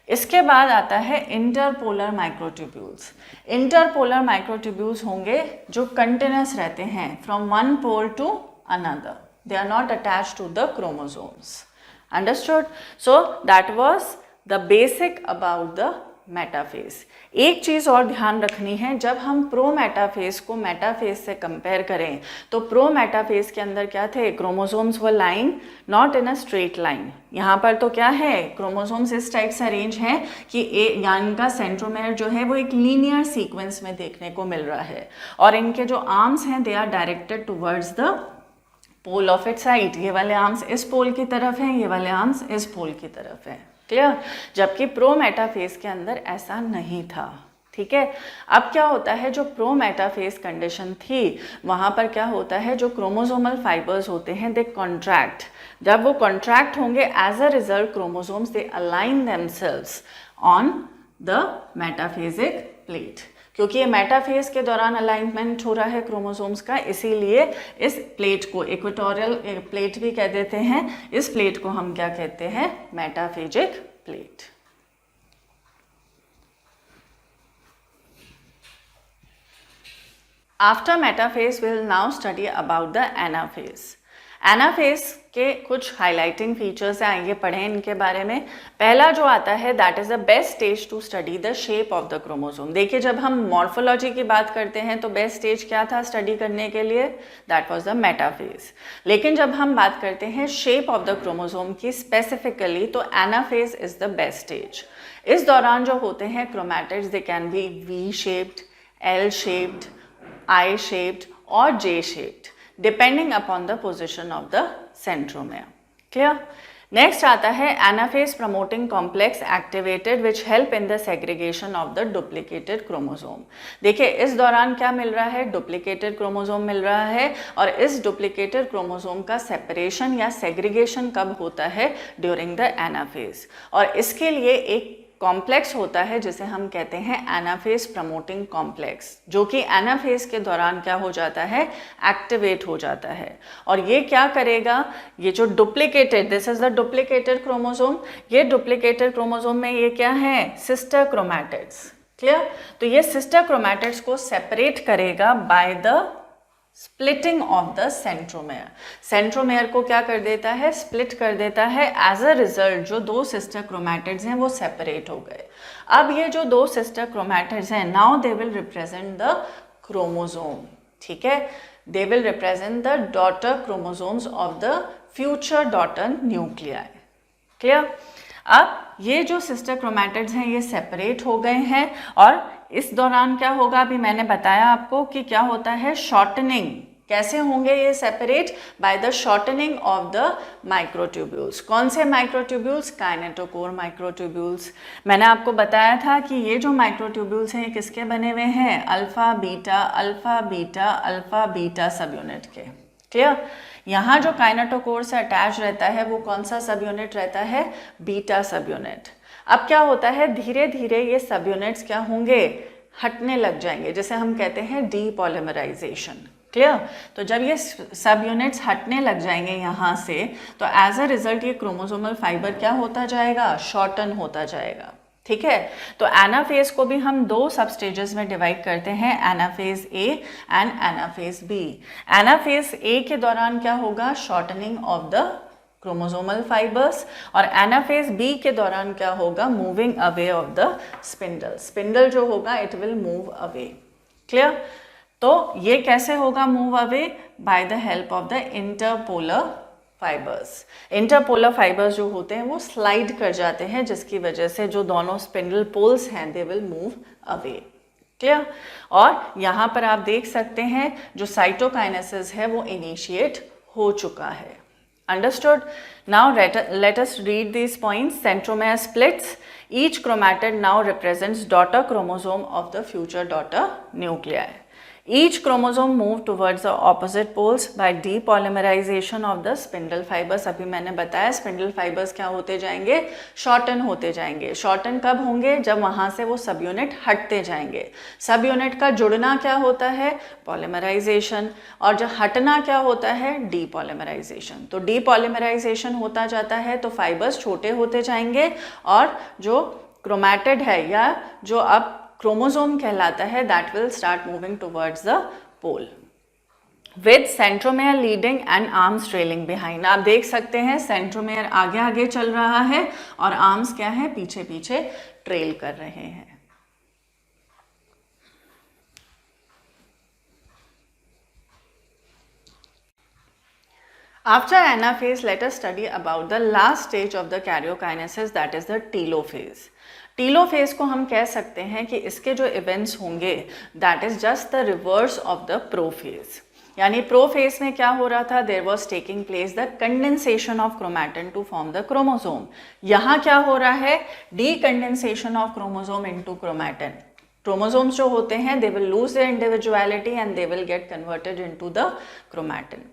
Speaker 1: इसके बाद आता है इंटरपोलर माइक्रोट्यूब्यूल्स। इंटरपोलर माइक्रोट्यूब्यूल्स होंगे जो कंटिन्यूस रहते हैं from one pole to another, they are not attached to the chromosomes. Understood? So that was the basic about the metaphase. एक चीज़ और ध्यान रखनी है, जब हम प्रो मेटाफेज को मेटाफेज से कंपेयर करें तो प्रो मेटाफेज के अंदर क्या थे? Chromosomes were line not in a straight line. यहाँ पर तो क्या है? क्रोमोसोम्स इस टाइप से अरेंज हैं कि यानी इनका सेंट्रोमेयर जो है वो एक लीनियर सीक्वेंस में देखने को मिल रहा है और इनके जो आर्म्स हैं they are directed towards the pole of it side. ये वाले आर्म्स इस पोल की तरफ हैं, ये वाले आर्म्स इस पोल की तरफ हैं। क्लियर? जबकि प्रो मेटाफेज के अंदर ऐसा नहीं था। ठीक है, अब क्या होता है, जो प्रो मेटाफेज कंडीशन थी वहाँ पर क्या होता है, जो क्रोमोसोमल फाइबर्स होते हैं दे कॉन्ट्रैक्ट। जब वो कॉन्ट्रैक्ट होंगे as a result chromosomes they align themselves on the metaphasic plate. क्योंकि ये मेटाफेज के दौरान अलाइनमेंट हो रहा है क्रोमोसोम्स का, इसीलिए इस प्लेट को इक्वेटोरियल प्लेट भी कह देते हैं। इस प्लेट को हम क्या कहते हैं? Metaphasic plate. After metaphase we will now study about the anaphase. Anaphase के कुछ हाइलाइटिंग फीचर्स हैं, आइए पढ़ें इनके बारे में। पहला जो आता है that is the best stage to study the shape of the chromosome. देखिए, जब हम मॉर्फोलॉजी की बात करते हैं तो बेस्ट स्टेज क्या था स्टडी करने के लिए? That was the metaphase. लेकिन जब हम बात करते हैं शेप ऑफ द क्रोमोसोम की स्पेसिफिकली तो anaphase is the best stage. इस दौरान जो होते हैं chromatids they can be V shaped, L shaped, I shaped और J shaped depending upon the position of the centromere. Clear? Next आता है anaphase promoting complex activated which help in the segregation of the duplicated chromosome. देखिए, इस दौरान क्या मिल रहा है? Duplicated chromosome मिल रहा है और इस डुप्लीकेटेड क्रोमोसोम का सेपरेशन या सेग्रीगेशन कब होता है? During the anaphase. और इसके लिए एक कॉम्प्लेक्स होता है जिसे हम कहते हैं एनाफेज प्रमोटिंग कॉम्प्लेक्स, जो कि एनाफेज के दौरान क्या हो जाता है? एक्टिवेट हो जाता है। और ये क्या करेगा? ये जो duplicated, this is the duplicated chromosome, ये डुप्लीकेटेड क्रोमोसोम में ये क्या है? Sister chromatids. क्लियर? तो ये सिस्टर क्रोमैटिड्स को सेपरेट करेगा by the splitting of the centromere. Centromere को क्या कर देता है? स्प्लिट कर देता है। एज अ रिजल्ट जो दो सिस्टर क्रोमैटिड्स हैं वो सेपरेट हो गए। अब ये जो दो सिस्टर क्रोमैटिड्स हैं now they will represent the chromosome. ठीक है, they will represent the daughter chromosomes of the future daughter nuclei. Clear? अब ये जो सिस्टर क्रोमैटिड्स हैं ये सेपरेट हो गए हैं और इस दौरान क्या होगा? अभी मैंने बताया आपको कि क्या होता है? शॉर्टनिंग। कैसे होंगे ये separate? By the shortening of the microtubules. कौन से माइक्रोट्यूब्यूल्स? Kinetochore microtubules. मैंने आपको बताया था कि ये जो माइक्रोट्यूब्यूल्स हैं ये किसके बने हुए हैं? Alpha beta alpha beta alpha beta सब यूनिट के। क्लियर? यहाँ जो काइनेटोकोर से अटैच रहता है वो कौन सा सब यूनिट रहता है? बीटा सब यूनिट। अब क्या होता है? धीरे धीरे ये सब यूनिट्स क्या होंगे? हटने लग जाएंगे, जिसे हम कहते हैं डीपॉलीमराइजेशन। क्लियर? तो जब ये सब यूनिट्स हटने लग जाएंगे यहाँ से तो एज अ रिजल्ट ये क्रोमोसोमल फाइबर क्या होता जाएगा? शॉर्टन होता जाएगा। ठीक है, तो एनाफेज को भी हम दो सब स्टेजेस में डिवाइड करते हैं, anaphase A and anaphase B. Anaphase A के दौरान क्या होगा? Shortening of the chromosomal fibres और एनाफेज बी के दौरान क्या होगा? Moving away of the spindle. Spindle जो होगा it will move away. Clear? तो ये कैसे होगा move away? By the help of the interpolar fibres. Interpolar fibres जो होते हैं वो स्लाइड कर जाते हैं, जिसकी वजह से जो दोनों स्पिंडल पोल्स हैं they will move away. Clear? और यहाँ पर आप देख सकते हैं जो साइटोकाइनेसिस है वो इनिशिएट हो चुका है। Understood? Now let us read these points. Centromere splits. Each chromatid now represents daughter chromosome of the future daughter nuclei. Each chromosome move towards the opposite poles by depolymerization of the spindle fibers. अभी मैंने बताया spindle fibers क्या होते जाएंगे, shorten होते जाएंगे. shorten कब होंगे, जब वहाँ से वो सब यूनिट हटते जाएंगे. सब यूनिट का जुड़ना क्या होता है, polymerization, और जब हटना क्या होता है, depolymerization. तो depolymerization होता जाता है तो फाइबर्स छोटे होते जाएंगे और जो क्रोमैटिड है या जो अब क्रोमोसोम कहलाता है that will start moving towards the pole with centromere leading and arms trailing behind. आप देख सकते हैं सेंट्रोमेयर आगे आगे चल रहा है और आर्म्स क्या है, पीछे पीछे ट्रेल कर रहे हैं. After anaphase, let us study about the last stage of the karyokinesis, that is the telophase. Telophase को हम कह सकते हैं कि इसके जो इवेंट्स होंगे that is just the reverse of the prophase. यानी प्रोफेज में क्या हो रहा था, there was taking place the condensation of chromatin to form the chromosome. यहाँ क्या हो रहा है, decondensation of chromosome into chromatin. Chromosomes जो होते हैं they will lose their individuality and they will get converted into the chromatin.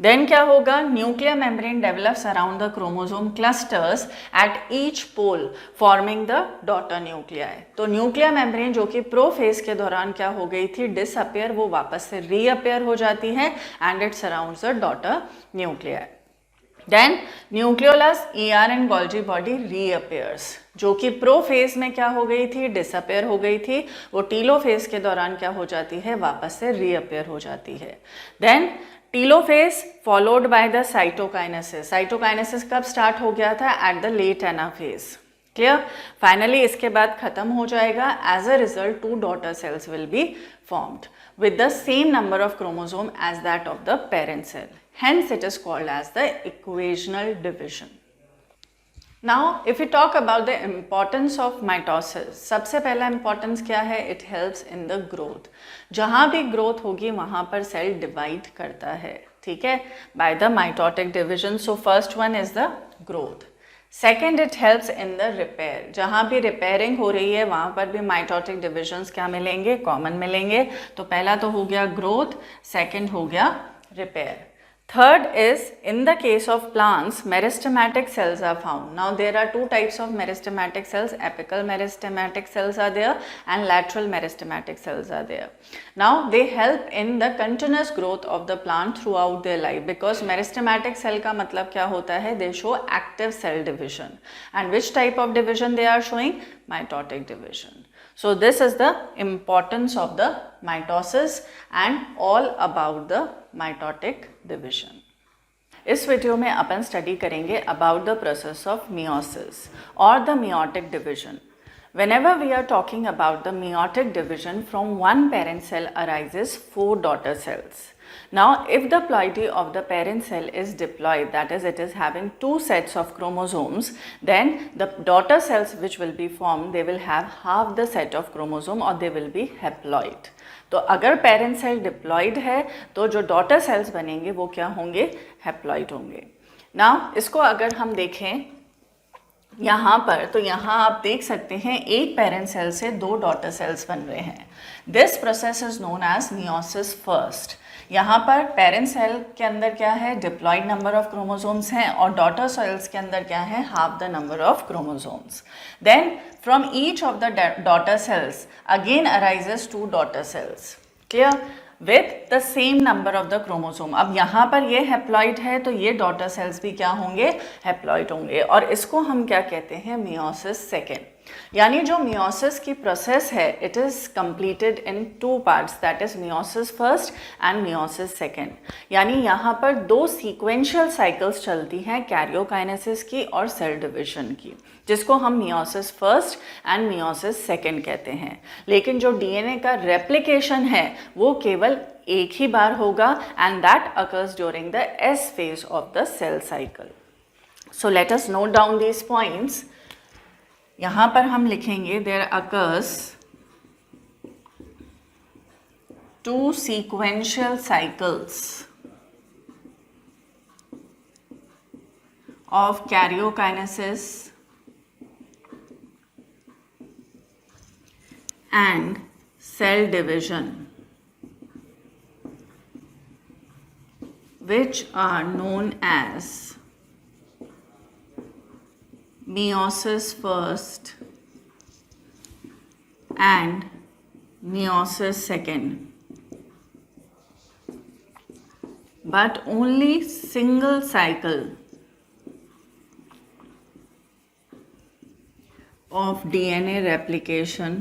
Speaker 1: Then क्या होगा, nuclear membrane develops around the chromosome clusters at each pole forming the daughter nuclei. तो nuclear membrane जो कि prophase के दौरान क्या हो गई थी, डिसअपियर, वो वापस से रीअपियर हो जाती है and it surrounds the daughter nuclei. Then nucleolus ER and Golgi body reappears. जो कि प्रोफेज में क्या हो गई थी, डिसअपियर हो गई थी, वो टीलोफेज के दौरान क्या हो जाती है, वापस से रीअपियर हो जाती है. Then telophase followed by the cytokinesis. Cytokinesis कब स्टार्ट हो गया था, at the late anaphase. Clear. Finally इसके बाद खत्म हो जाएगा. As a result 2 daughter cells will be formed with the same number of chromosome as that of the parent cell. Hence it is called as the equational division. Now if we talk about the importance of mitosis, सबसे पहला importance क्या है, it helps in the growth. जहाँ भी growth होगी वहाँ पर cell divide करता है, ठीक है, by the mitotic division. So first one is the growth. Second, it helps in the repair. जहाँ भी रिपेयरिंग हो रही है वहाँ पर भी माइटोटिक डिविजन्स क्या मिलेंगे, कॉमन मिलेंगे. तो पहला तो हो गया ग्रोथ, सेकेंड हो गया repair. Third is, in the case of plants, meristematic cells are found. Now there are 2 types of meristematic cells, apical meristematic cells are there and lateral meristematic cells are there. Now they help in the continuous growth of the plant throughout their life, because meristematic cell का मतलब क्या होता है, they show active cell division. And which type of division they are showing? Mitotic division. So this is the importance of the mitosis and all about the mitotic division. इस video में अपन study करेंगे about the process of meiosis or the meiotic division. Whenever we are talking about the meiotic division, from one parent cell arises 4 daughter cells. Now if the ploidy of the parent cell is diploid, that is it is having 2 sets of chromosomes, then the daughter cells which will be formed, they will have half the set of chromosome or they will be haploid. तो अगर parent cell diploid है तो जो daughter cells बनेंगे वो क्या होंगे, haploid होंगे. नाउ इसको अगर हम देखें यहाँ पर, तो यहाँ आप देख सकते हैं एक पेरेंट सेल से 2 डॉटर सेल्स बन रहे हैं. This process is known as meiosis first. यहाँ पर पेरेंट सेल के अंदर क्या है, डिप्लॉइड नंबर ऑफ क्रोमोसोम्स हैं और डॉटर सेल्स के अंदर क्या है, half the number of chromosomes. Then from each of the daughter cells again arises 2 daughter cells. Clear. With the same number of the chromosome. अब यहाँ पर ये हैप्लॉइड है तो ये डॉटर सेल्स भी क्या होंगे, हैप्लॉइड होंगे. और इसको हम क्या कहते हैं, मियोसिस सेकेंड. यानी जो मियोसिस की प्रोसेस है it is completed in 2 parts, that is meiosis first and meiosis second. यानी यहाँ पर 2 सीक्वेंशियल साइकिल्स चलती हैं, कैरियोकाइनेसिस की और सेल डिविजन की, जिसको हम meiosis first and meiosis second कहते हैं. लेकिन जो डीएनए का रेप्लिकेशन है वो केवल एक ही बार होगा and that occurs during the S phase of the cell cycle. So let us note down these points. यहाँ पर हम लिखेंगे there occurs 2 sequential cycles of karyokinesis and cell division, which are known as meiosis first and meiosis second. But only single cycle of DNA replication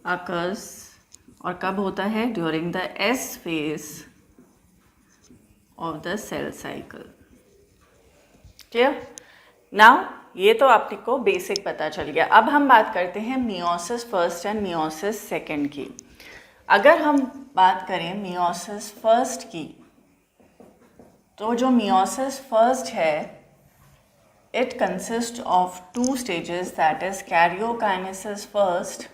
Speaker 1: occurs और कब होता है? During the S phase of the cell cycle. Clear? Now ये तो आपको basic पता चल गया. अब हम बात करते हैं meiosis first and meiosis second की. अगर हम बात करें मियोसिस फर्स्ट की, तो जो मियोसिस फर्स्ट है, it consist of 2 stages, that is karyokinesis first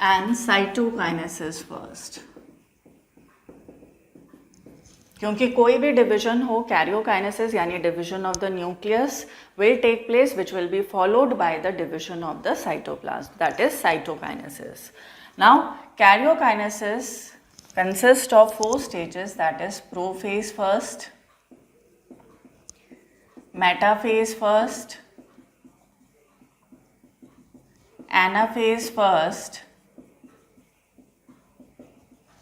Speaker 1: and cytokinesis first. क्योंकि कोई भी डिवीजन हो, कैरियोकाइनेसिस यानी division of the nucleus will take place, which will be followed by the division of the cytoplasm, that is cytokinesis. Now karyokinesis consists of 4 stages, that is prophase first, metaphase first, anaphase first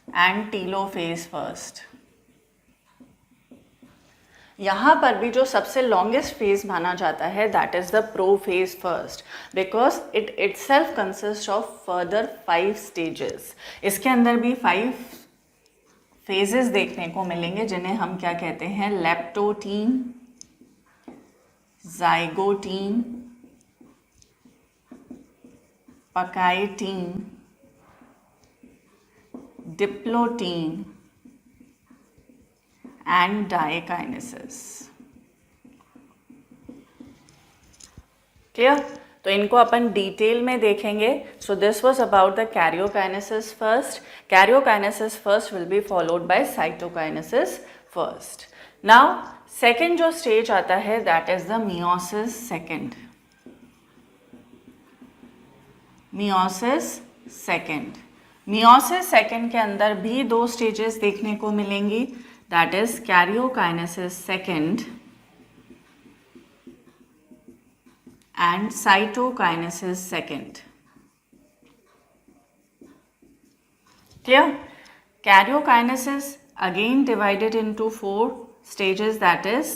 Speaker 1: and telophase first. यहाँ पर भी जो सबसे longest phase माना जाता है, that is the prophase first, because it itself consist of further 5 stages. इसके अंदर भी 5 फेजेस देखने को मिलेंगे, जिन्हें हम क्या कहते हैं? Leptotene, zygotene, pachytene, diplotene and dikinesis. Clear? तो इनको अपन डिटेल में देखेंगे. So this was about the karyokinesis first. Karyokinesis first will be followed by cytokinesis first. Now second जो स्टेज आता है, that is the meiosis second. Meiosis second. Meiosis second के अंदर भी 2 स्टेजेस देखने को मिलेंगी, that is karyokinesis second and cytokinesis second. Clear? Karyokinesis again divided into 4 stages, that is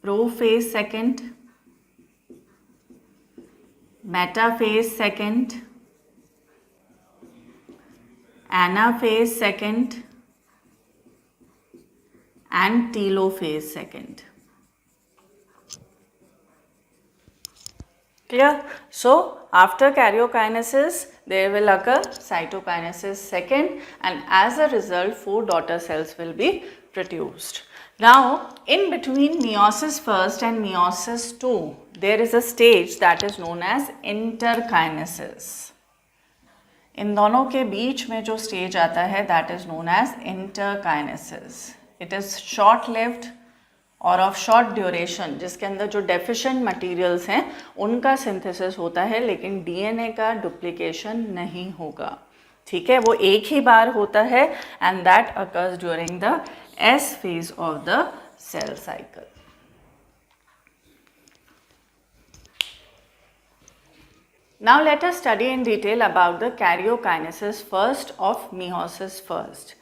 Speaker 1: prophase second, metaphase second, anaphase second and telophase second. Clear? So after karyokinesis there will occur cytokinesis second, and as a result 4 daughter cells will be produced. Now in between meiosis first and meiosis 2 there is a stage that is known as interkinesis. इन दोनों के बीच में जो stage आता है, that is known as interkinesis. It is short lived और of short duration, जिसके अंदर जो डेफिशिएंट मटेरियल्स हैं उनका सिंथेसिस होता है, लेकिन डीएनए का डुप्लीकेशन नहीं होगा. ठीक है, वो एक ही बार होता है, and that occurs during the S phase of the cell cycle. Now let us study in detail about the karyokinesis first of meiosis first.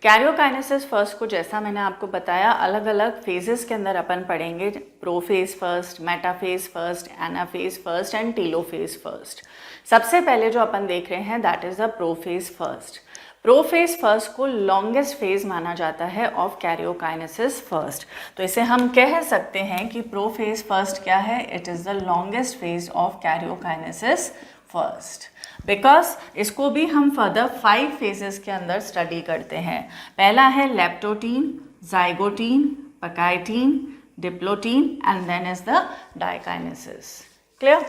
Speaker 1: Karyokinesis first को, जैसा मैंने आपको बताया, अलग अलग फेजेस के अंदर अपन पढ़ेंगे. Prophase first, metaphase first, anaphase first and telophase first. सबसे पहले जो अपन देख रहे हैं, that is the prophase first. Prophase first को लॉन्गेस्ट फेज माना जाता है ऑफ कैरियोकाइनेसिस फर्स्ट. तो इसे हम कह सकते हैं कि प्रोफेज फर्स्ट क्या है? It is the longest phase of karyokinesis first, because इसको भी हम फर्दर 5 फेजेस के अंदर स्टडी करते हैं. पहला है leptotene, zygotene, pachytene, diplotene and then is the diakinesis. Clear?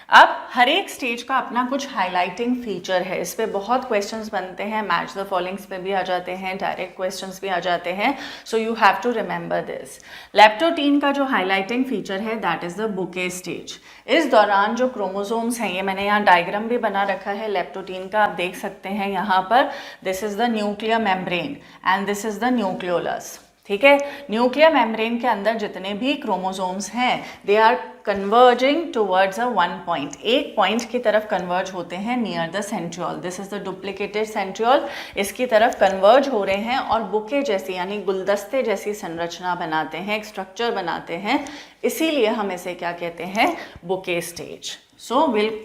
Speaker 1: अब हर एक स्टेज का अपना कुछ हाईलाइटिंग फीचर है, इस पे बहुत क्वेश्चंस बनते हैं, मैच द फॉलोइंग्स पे भी आ जाते हैं, डायरेक्ट क्वेश्चंस भी आ जाते हैं, so you have to remember this. Leptotene का जो हाईलाइटिंग फीचर है that is the bouquet stage. इस दौरान जो क्रोमोसोम्स हैं, ये मैंने यहाँ डायग्राम भी बना रखा है लेप्टोटीन का, आप देख सकते हैं यहाँ पर, this is the nuclear membrane and this is the nucleolus. ठीक है, न्यूक्लियर मेम्ब्रेन के अंदर जितने भी क्रोमोसोम्स हैं they are converging towards a one point, एक पॉइंट की तरफ कन्वर्ज होते हैं near the centriole, this is the duplicated centriole, इसकी तरफ कन्वर्ज हो रहे हैं और बुके जैसी यानी गुलदस्ते जैसी संरचना बनाते हैं, एक स्ट्रक्चर बनाते हैं, इसीलिए हम इसे क्या कहते हैं, bouquet stage. So will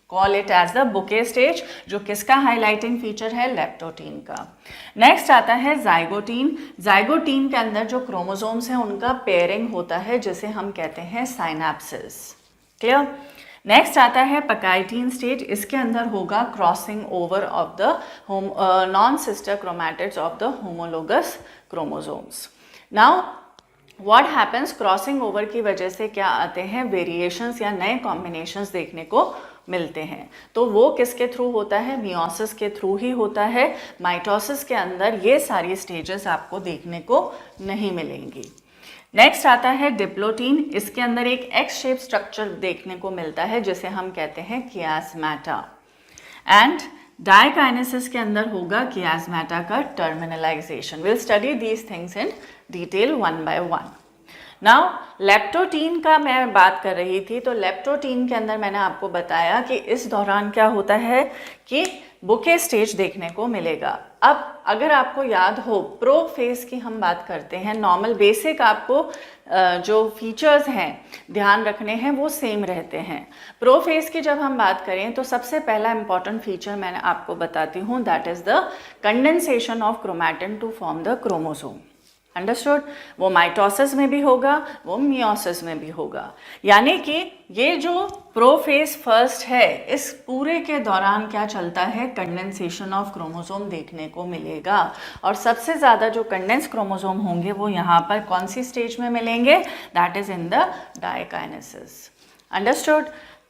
Speaker 1: call it as the bouquet stage, जो किसका हाईलाइटिंग फीचर है, लेप्टोटीन का। नेक्स्ट आता है जाइगोटीन। जाइगोटीन के अंदर जो क्रोमोसोम्स हैं उनका पेयरिंग होता है जिसे हम कहते हैं साइनेप्सिस। क्लियर? नेक्स्ट आता है पकाइटीन स्टेज, इसके अंदर होगा crossing over of the non sister chromatids of the homologous chromosomes. Now what happens, crossing over की वजह से क्या आते हैं, वेरिएशंस या नए कॉम्बिनेशंस देखने को मिलते हैं, तो वो किसके थ्रू होता है, मियोसिस के थ्रू ही होता है। माइटोसिस के अंदर ये सारी स्टेजेस आपको देखने को नहीं मिलेंगी। नेक्स्ट आता है डिप्लोटीन, इसके अंदर एक एक्स शेप स्ट्रक्चर देखने को मिलता है जिसे हम कहते हैं कियास्मेटा। एंड डाइकाइनेसिस के अंदर होगा कियास्मेटा का terminalisation. Will study these things in detail one by one. Now leptotene का मैं बात कर रही थी, तो लेप्टोटीन के अंदर मैंने आपको बताया कि इस दौरान क्या होता है कि बुके स्टेज देखने को मिलेगा। अब अगर आपको याद हो, प्रो फेज की हम बात करते हैं, नॉर्मल बेसिक आपको जो फीचर्स हैं ध्यान रखने हैं वो सेम रहते हैं। प्रो फेज की जब हम बात करें तो सबसे पहला इंपॉर्टेंट फीचर मैंने आपको बताती हूँ, that is the condensation of chromatin to form the chromosome. Understood? वो माइटोसिस में भी होगा, वो मियोसिस में भी होगा, यानी कि ये जो प्रोफेज फर्स्ट है इस पूरे के दौरान क्या चलता है, कंडेंसेशन ऑफ क्रोमोसोम देखने को मिलेगा। और सबसे ज़्यादा जो कंडेंस क्रोमोसोम होंगे वो यहाँ पर कौन सी स्टेज में मिलेंगे, that is in the diakinesis. Understood?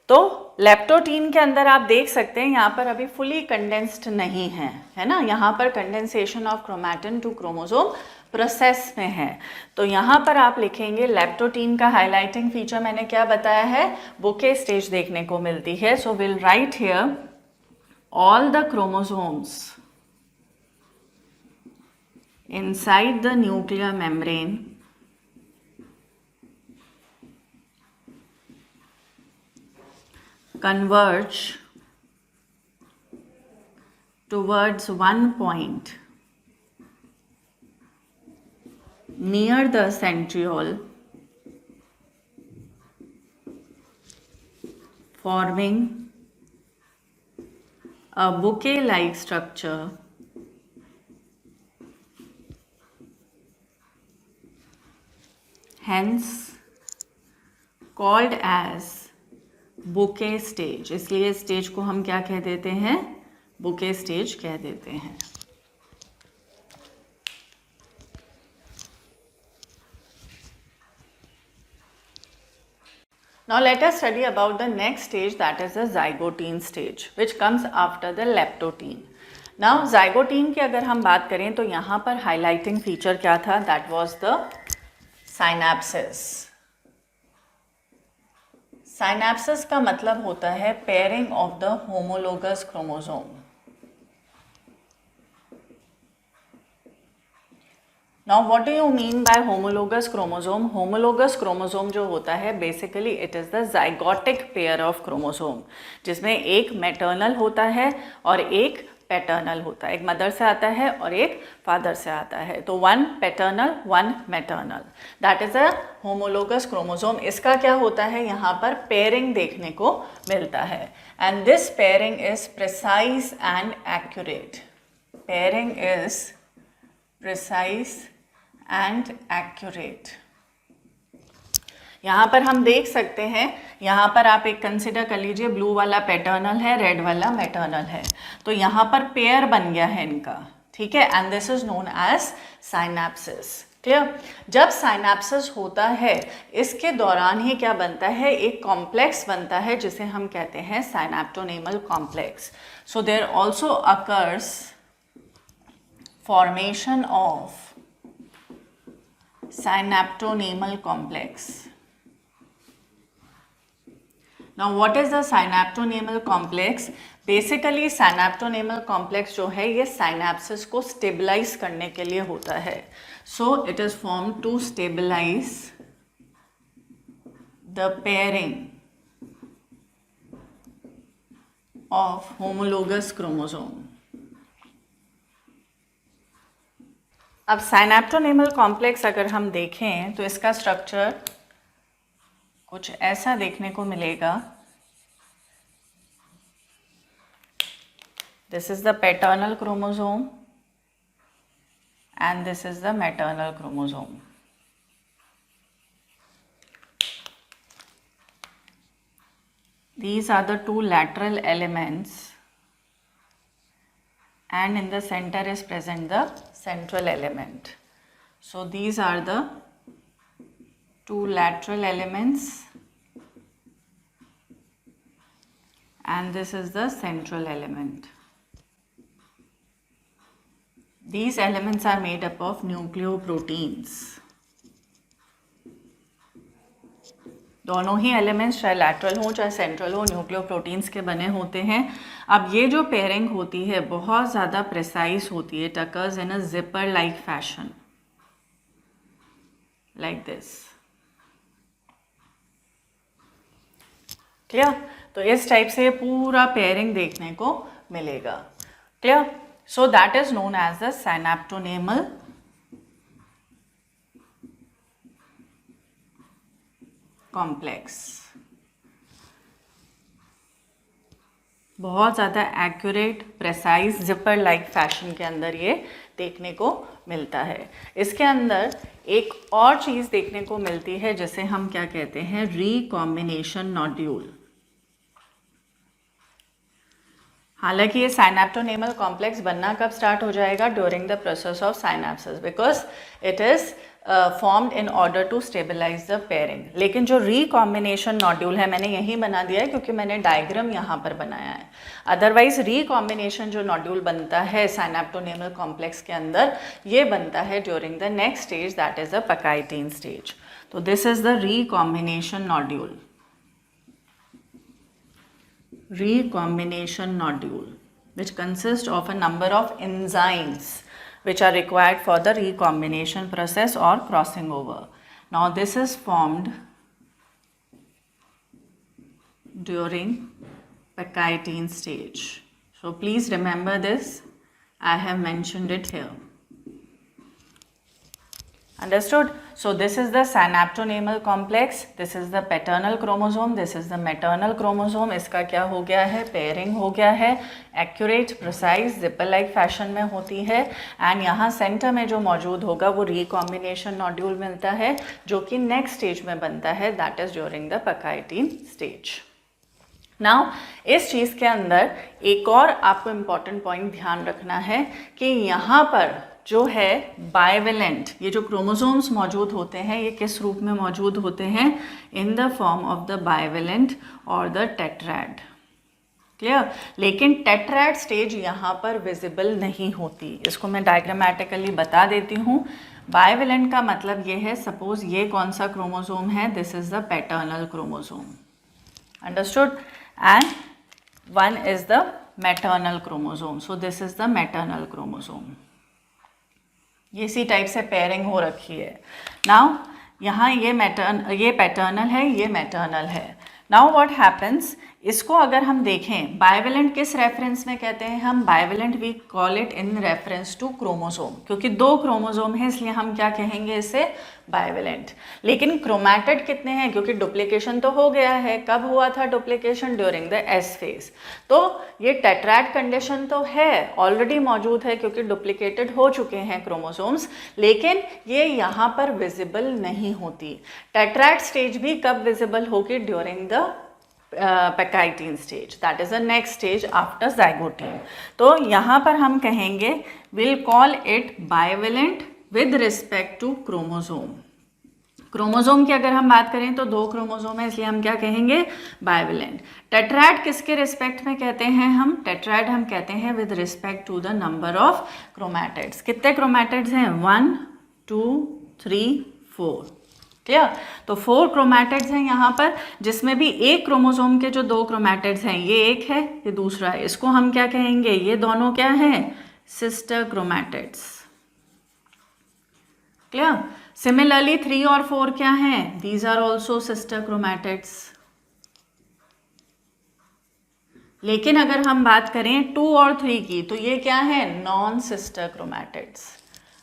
Speaker 1: तो लेप्टोटीन के अंदर आप देख सकते हैं यहाँ पर अभी फुली कंडेंस्ड नहीं है ना, यहाँ पर condensation of chromatin to chromosome process में है। तो यहाँ पर आप लिखेंगे लेप्टोटीन का हाईलाइटिंग फीचर मैंने क्या बताया है, बुके स्टेज देखने को मिलती है। So will write here all the chromosomes inside the nuclear membrane converge towards one point near the centriole, forming a bouquet-like structure, hence called as bouquet stage. इसलिए stage को हम क्या कह देते हैं, बुके स्टेज कह देते हैं। Now let us study about the next stage, that is the zygote stage which comes after the leptotene. Now zygote की अगर हम बात करें तो यहाँ पर हाईलाइटिंग फीचर क्या था, that was the synapses. Synapsis का मतलब होता है pairing of the homologous chromosome. Now what do you mean by homologous chromosome? Homologous chromosome जो होता है basically it is the zygotic pair of chromosome, जिसमें एक मैटरनल होता है और एक पैटर्नल होता है, एक मदर से आता है और एक फादर से आता है। तो one paternal one maternal, that is a homologous chromosome. इसका क्या होता है, यहाँ पर पेयरिंग देखने को मिलता है and this pairing is precise and accurate. Pairing is precise and accurate. यहाँ पर हम देख सकते हैं, यहाँ पर आप एक कंसिडर कर लीजिए, ब्लू वाला पैटर्नल है, रेड वाला मैटर्नल है, तो यहाँ पर पेयर बन गया है इनका, ठीक है, and this is known as synapsis. Clear. जब साइनेप्सिस होता है इसके दौरान ही क्या बनता है, एक कॉम्प्लेक्स बनता है जिसे हम कहते हैं synaptonemal complex. So there also occurs formation of synaptonemal complex. Now what is the synaptonemal complex? Basically synaptonemal complex जो है ये synapses को stabilize करने के लिए होता है. So it is formed to stabilize the pairing of homologous chromosome. अब साइनेप्टोनेमल कॉम्प्लेक्स अगर हम देखें तो इसका स्ट्रक्चर कुछ ऐसा देखने को मिलेगा। This is the paternal chromosome and this is the maternal chromosome. These are the two lateral elements and in the center is present the central element. So these are the two lateral elements and this is the central element. These elements are made up of nucleoproteins. दोनों ही elements चाहे lateral हो चाहे central हो nucleoproteins के बने होते हैं। अब ये जो पेयरिंग होती है बहुत ज़्यादा प्रिसाइज होती है, it occurs in a zipper like fashion like this. Clear. तो इस टाइप से पूरा पेयरिंग देखने को मिलेगा। Clear. So that is known as the synaptonemal complex. बहुत ज़्यादा accurate precise zipper like fashion के अंदर ये देखने को मिलता है। इसके अंदर एक और चीज़ देखने को मिलती है जिसे हम क्या कहते हैं, रिकॉम्बिनेशन नोड्यूल। हालांकि ये साइनेप्टोनेमल कॉम्प्लेक्स बनना कब स्टार्ट हो जाएगा, during the process of synapsis, because it is formed in order to stabilize the pairing. लेकिन जो रिकॉम्बिनेशन नोड्यूल है मैंने यही बना दिया है क्योंकि मैंने डायग्राम यहाँ पर बनाया है। अदरवाइज रिकॉम्बिनेशन जो नोड्यूल बनता है साइनेप्टोनेमल कॉम्प्लेक्स के अंदर ये बनता है during the next stage that is the pachytene stage. तो this is the recombination nodule. Recombination nodule which consists of a number of enzymes which are required for the recombination process or crossing over. Now this is formed during pakaitine stage. So please remember this, I have mentioned it here. Understood? So this is the synaptonemal complex, this is the paternal chromosome, this is the maternal chromosome. इसका क्या हो गया है, pairing हो गया है, accurate precise zipper like fashion में होती है। एंड यहाँ सेंटर में जो मौजूद होगा वो रिकॉम्बिनेशन नोड्यूल मिलता है जो कि नेक्स्ट स्टेज में बनता है, that is during the pachytene stage. Now इस चीज़ के अंदर एक और आपको इम्पॉर्टेंट पॉइंट ध्यान रखना है कि यहाँ पर जो है बाइवेलेंट, ये जो क्रोमोसोम्स मौजूद होते हैं ये किस रूप में मौजूद होते हैं, in the form of the bivalent और द टेट्रैड। क्लियर। लेकिन टेट्रैड स्टेज यहाँ पर विजिबल नहीं होती, इसको मैं डायग्रामेटिकली बता देती हूँ। बाइवेलेंट का मतलब ये है, सपोज ये कौन सा क्रोमोसोम है, this is the paternal chromosome, understood, and one is the maternal chromosome, so this is the maternal chromosome. ये इसी टाइप से पेयरिंग हो रखी है। नाउ यहाँ ये पैटर्नल है, ये मैटर्नल है। नाउ व्हाट हैपन्स, इसको अगर हम देखें बाइवेलेंट किस रेफरेंस में कहते हैं हम, bivalent we call it in reference to chromosome, क्योंकि दो क्रोमोसोम है इसलिए हम क्या कहेंगे इसे, बाइवेलेंट। लेकिन क्रोमैटिड कितने हैं, क्योंकि डुप्लीकेशन तो हो गया है, कब हुआ था duplication, during the S phase. तो ये टेट्रैड कंडीशन तो है, ऑलरेडी मौजूद है क्योंकि डुप्लीकेटेड हो चुके हैं क्रोमोसोम्स, लेकिन ये यहाँ पर विजिबल नहीं होती। टेट्रैड स्टेज भी कब विजिबल होगी, during the pachytene stage, that is the next stage after zygotene. तो यहाँ पर हम कहेंगे will call it bivalent with respect to chromosome. Chromosome की अगर हम बात करें तो 2 क्रोमोसोम है, इसलिए हम क्या कहेंगे, बाइवेलेंट। टेट्राड किसके रिस्पेक्ट में कहते हैं हम, टेट्राड हम कहते हैं with respect to the number of chromatids. कितने क्रोमैटिड्स हैं, 1 2 3 4, क्लियर। तो 4 क्रोमैटिड्स हैं यहाँ पर, जिसमें भी एक क्रोमोसोम के जो 2 क्रोमैटिड्स हैं, ये एक है, ये दूसरा है, इसको हम क्या कहेंगे, ये दोनों क्या हैं, सिस्टर क्रोमैटिड्स, क्लियर। सिमिलरली 3 और 4 क्या हैं, these are also sister chromatids. लेकिन अगर हम बात करें 2 और 3 की, तो ये क्या है, नॉन सिस्टर क्रोमैटिड्स।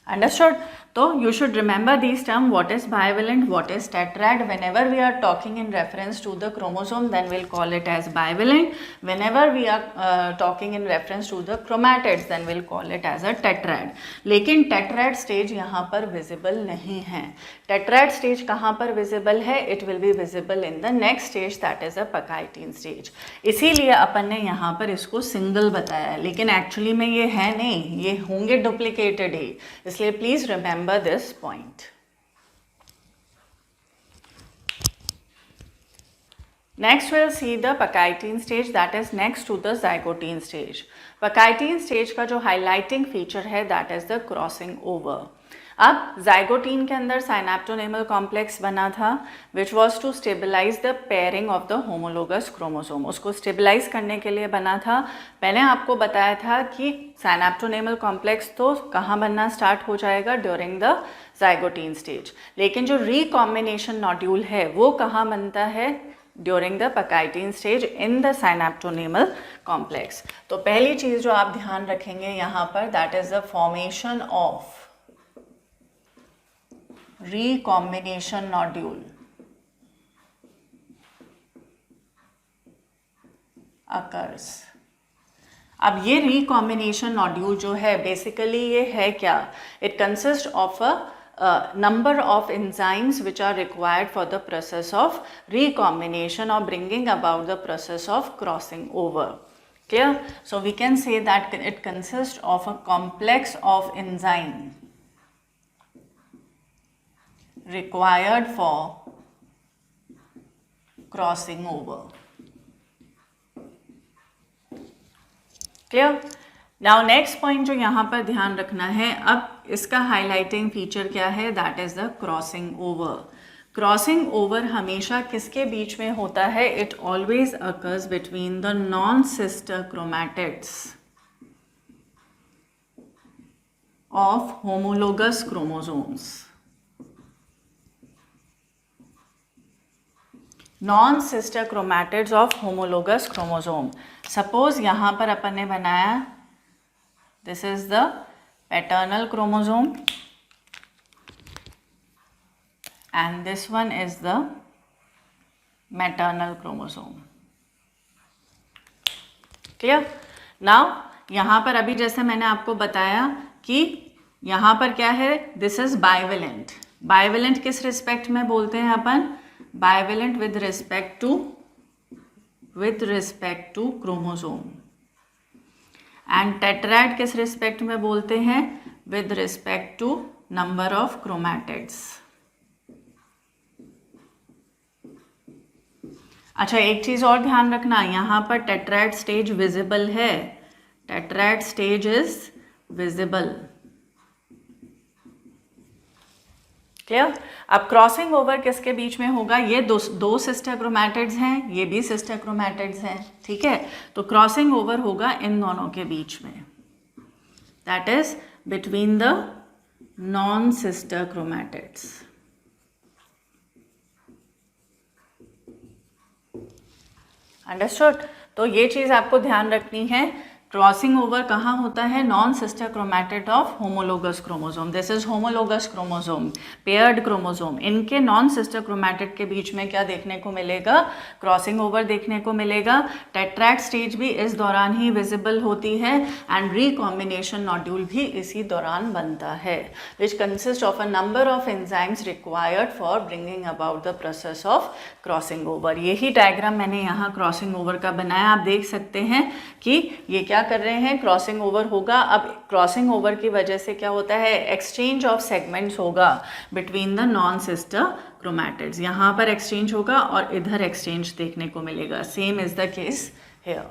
Speaker 1: अंडरस्टूड। तो you should remember these terms, what is bivalent, what is tetrad. Whenever we are talking in reference to the chromosome, then we'll call it as bivalent. Whenever we are talking in reference to the chromatids, then we'll call it as a tetrad. लेकिन tetrad stage यहाँ पर visible नहीं है। tetrad stage कहाँ पर visible है, it will be visible in the next stage, that is a Pachytene stage. इसीलिए अपन ने यहाँ पर इसको single बताया है, लेकिन actually में ये है नहीं, ये होंगे duplicated ही, इसलिए please remember this point. Next we'll see the Pachytene stage, that is next to the Zygotine stage. Pachytene stage का जो highlighting feature है, that is the crossing over. अब जाइगोटीन के अंदर साइनेप्टोनेमल कॉम्प्लेक्स बना था, which was to stabilize the pairing of the homologous chromosome. उसको stabilize करने के लिए बना था। मैंने आपको बताया था कि साइनेप्टोनेमल कॉम्प्लेक्स तो कहाँ बनना स्टार्ट हो जाएगा, ड्यूरिंग द जाइगोटीन स्टेज, लेकिन जो रिकॉम्बिनेशन नॉड्यूल है वो कहाँ बनता है, during the pachytene stage in the synaptonemal complex. तो पहली चीज़ जो आप ध्यान रखेंगे यहाँ पर, that is the formation of recombination nodule occurs। अब ये recombination nodule जो है बेसिकली ये है क्या, it consists of a number of enzymes which are required for the process of recombination or bringing about the process of crossing over, clear। So we can say that it consists of a complex of enzyme required for crossing over, clear। now next point जो यहाँ पर ध्यान रखना है, अब इसका highlighting feature क्या है, that is the crossing over। crossing over हमेशा किसके बीच में होता है, it always occurs between the non-sister chromatids of homologous chromosomes। Non sister chromatids of homologous chromosome. Suppose यहाँ पर अपन ने बनाया, this is the paternal chromosome and this one is the maternal chromosome, clear. Now यहाँ पर अभी जैसे मैंने आपको बताया कि यहाँ पर क्या है, दिस इज बाइवेलेंट। बाइवेलेंट किस रिस्पेक्ट में बोलते हैं अपन, bivalent with respect to chromosome। and tetrad किस respect में बोलते हैं, with respect to number of chromatids। अच्छा एक चीज और ध्यान रखना, यहाँ पर tetrad stage visible है, tetrad stage is visible, clear. अब क्रॉसिंग ओवर किसके बीच में होगा, ये दो सिस्टर क्रोमैटिड्स हैं, ये भी सिस्टर क्रोमैटिड्स हैं, ठीक है। तो क्रॉसिंग ओवर होगा इन दोनों के बीच में, that is between the non sister chromatids. Understood. तो ये चीज़ आपको ध्यान रखनी है, क्रॉसिंग ओवर कहाँ होता है, non sister chromatid of homologous chromosome. This is homologous chromosome, paired chromosome. इनके नॉन सिस्टर क्रोमैटिड के बीच में क्या देखने को मिलेगा, क्रॉसिंग ओवर देखने को मिलेगा। टेट्रैड स्टेज भी इस दौरान ही विजिबल होती है एंड रिकॉम्बिनेशन नॉड्यूल भी इसी दौरान बनता है, which consist of a number of enzymes required for bringing about the process of crossing over. यही डायग्राम मैंने यहाँ क्रॉसिंग ओवर का बनाया, आप देख सकते हैं कि ये क्या क्या कर रहे हैं, क्रॉसिंग ओवर होगा। अब क्रॉसिंग ओवर की वजह से क्या होता है, एक्सचेंज ऑफ सेगमेंट्स होगा between the non sister chromatids. यहाँ पर एक्सचेंज होगा और इधर एक्सचेंज देखने को मिलेगा। Same is the case here.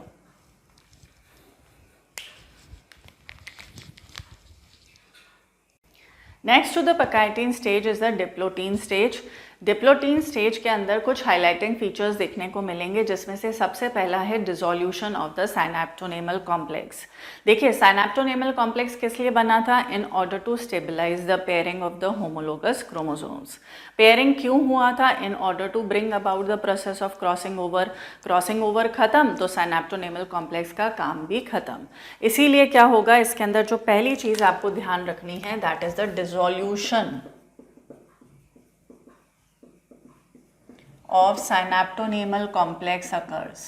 Speaker 1: Next to the pachytene stage is the diplotene stage. Diplotene stage के अंदर कुछ हाइलाइटिंग फीचर्स देखने को मिलेंगे, जिसमें से सबसे पहला है dissolution of the synaptonemal complex. देखिए, साइनैप्टोनेमल कॉम्प्लेक्स किस लिए बना था, in order to stabilize the pairing of the homologous chromosomes. Pairing क्यों हुआ था, in order to bring about the process of crossing over. Crossing over खत्म तो साइनैप्टोनेमल कॉम्प्लेक्स का काम भी खत्म। इसीलिए क्या होगा, इसके अंदर जो पहली चीज आपको ध्यान रखनी है, that is the dissolution of synaptonemal complex occurs.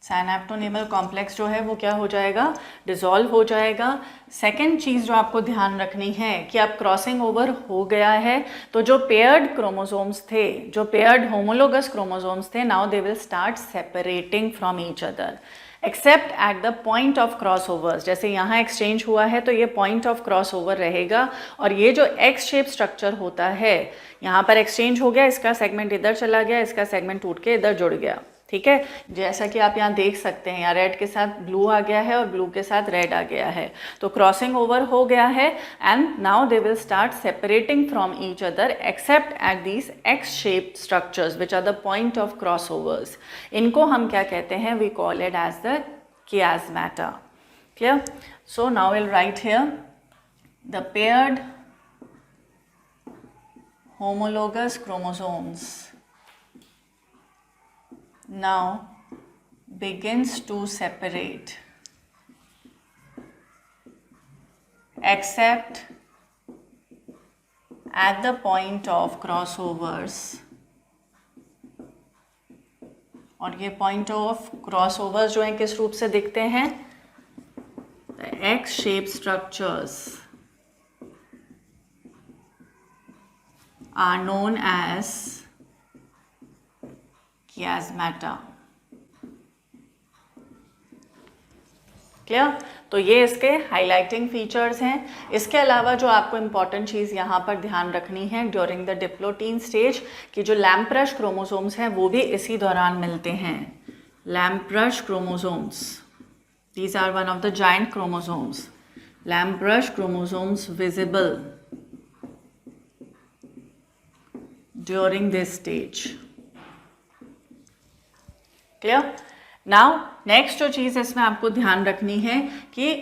Speaker 1: Synaptonemal complex जो है वो क्या हो जाएगा, डिसॉल्व हो जाएगा। सेकेंड चीज़ जो आपको ध्यान रखनी है कि अब क्रॉसिंग ओवर हो गया है तो जो पेयर्ड क्रोमोसोम्स थे, जो पेयर्ड होमोलोगस क्रोमोसोम्स थे, now they will start separating from each other except at the point of cross overs. जैसे यहाँ एक्सचेंज हुआ है तो ये पॉइंट ऑफ क्रॉस ओवर रहेगा और ये जो एक्स शेप स्ट्रक्चर होता है, यहाँ पर एक्सचेंज हो गया, इसका सेगमेंट इधर चला गया, इसका सेगमेंट टूट के इधर जुड़ गया। ठीक है, जैसा कि आप यहाँ देख सकते हैं, यहाँ रेड के साथ ब्लू आ गया है और ब्लू के साथ रेड आ गया है, तो क्रॉसिंग ओवर हो गया है and now they will start separating from each other except at these X shape structures which are the point of cross overs. इनको हम क्या कहते हैं, we call it as the chiasmata. Clear? So now we'll write here the paired homologous chromosomes now begins to separate except at the point of crossovers, और ये point of cross overs जो हैं किस रूप से दिखते हैं, X shape structures are known as chiasmata. Clear? तो ये इसके हाइलाइटिंग फीचर्स हैं। इसके अलावा जो आपको इम्पॉर्टेंट चीज़ यहाँ पर ध्यान रखनी है ड्यूरिंग द डिप्लोटीन स्टेज, कि जो लैम्प्रश क्रोमोसोम्स हैं वो भी इसी दौरान मिलते हैं। Lampbrush chromosomes, these are one of the giant chromosomes. Lampbrush chromosomes visible during this stage. Clear? Now next जो चीज़ इसमें आपको ध्यान रखनी है कि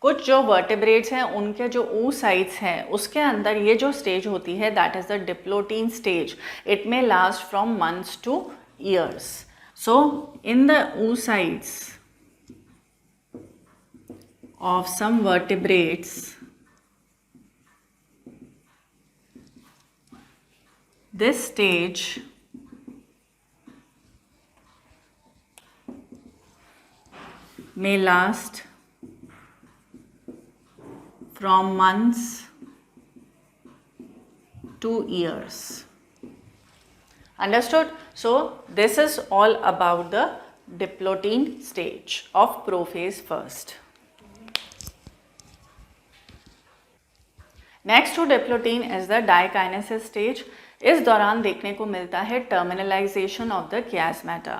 Speaker 1: कुछ जो वर्टेब्रेट्स हैं उनके जो oocytes हैं उसके अंदर ये जो स्टेज होती है that is the diplotene stage. It may last from months two years. So in the oocytes of some vertebrates, this stage may last from months to years. Understood? So this is all about the diplotin stage of prophase first. Next to diplotin is the dikinesis stage. इस दौरान देखने को मिलता है terminalisation of the chiasmata।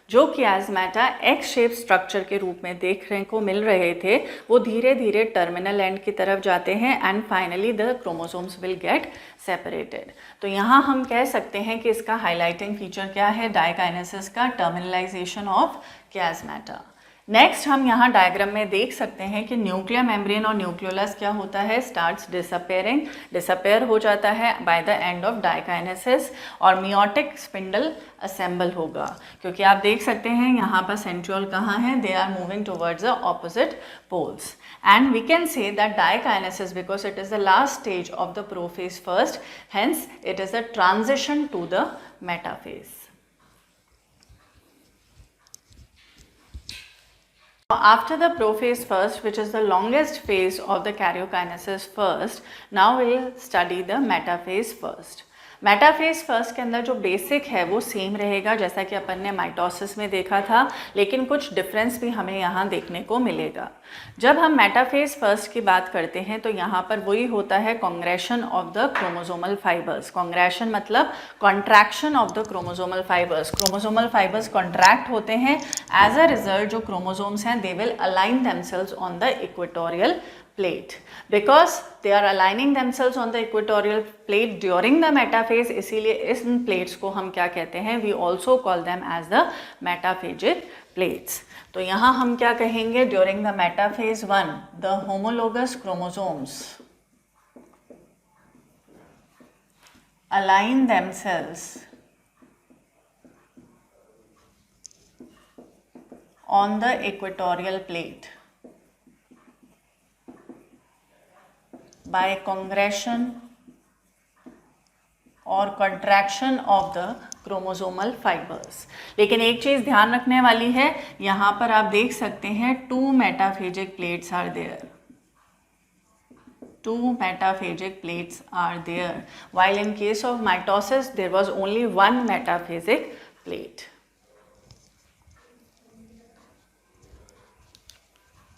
Speaker 1: जो chiasmata x shape structure के रूप में देखने को मिल रहे थे वो धीरे धीरे टर्मिनल एंड की तरफ जाते हैं and finally the chromosomes will get separated. तो यहाँ हम कह सकते हैं कि इसका हाइलाइटिंग फीचर क्या है डायकाइनेसिस का, टर्मिनलाइजेशन ऑफ chiasmata। नेक्स्ट हम यहाँ डायग्राम में देख सकते हैं कि न्यूक्लियर मेम्ब्रेन और न्यूक्लियोलस क्या होता है, स्टार्ट्स डिसअपेयरिंग, डिसअपेयर हो जाता है by the end of diakinesis और मियोटिक स्पिंडल असेंबल होगा। क्योंकि आप देख सकते हैं यहाँ पर सेंट्रियोल कहाँ है, they are moving towards the opposite poles and we can say that diakinesis because it is the last stage of the prophase first, hence it is a transition to the metaphase. After the prophase first, which is the longest phase of the karyokinesis first, now we will study the metaphase first. Metaphase first के अंदर जो basic है वो same रहेगा जैसा कि अपन ने mitosis में देखा था, लेकिन कुछ डिफरेंस भी हमें यहाँ देखने को मिलेगा। जब हम मेटाफेज फर्स्ट की बात करते हैं तो यहाँ पर वही होता है कॉन्ग्रेशन ऑफ द क्रोमोसोमल फाइबर्स। कॉन्ग्रेशन मतलब contraction of the chromosomal fibres. Chromosomal fibres contract होते हैं, एज अ रिजल्ट जो क्रोमोसोम्स हैं they will align themselves on the equatorial plate. Because they are aligning themselves on the equatorial plate during the metaphase, इसीलिए इन plates को हम क्या कहते हैं, we also call them as the metaphagic plates. तो यहाँ हम क्या कहेंगे, during the metaphase 1 the homologous chromosomes align themselves on the equatorial plate by congression और contraction of the chromosomal fibers। लेकिन एक चीज़ ध्यान रखने वाली है, यहाँ पर आप देख सकते हैं 2 metaphagic plates are there, 2 metaphagic plates are there, while in case of mitosis there was only 1 metaphasic plate.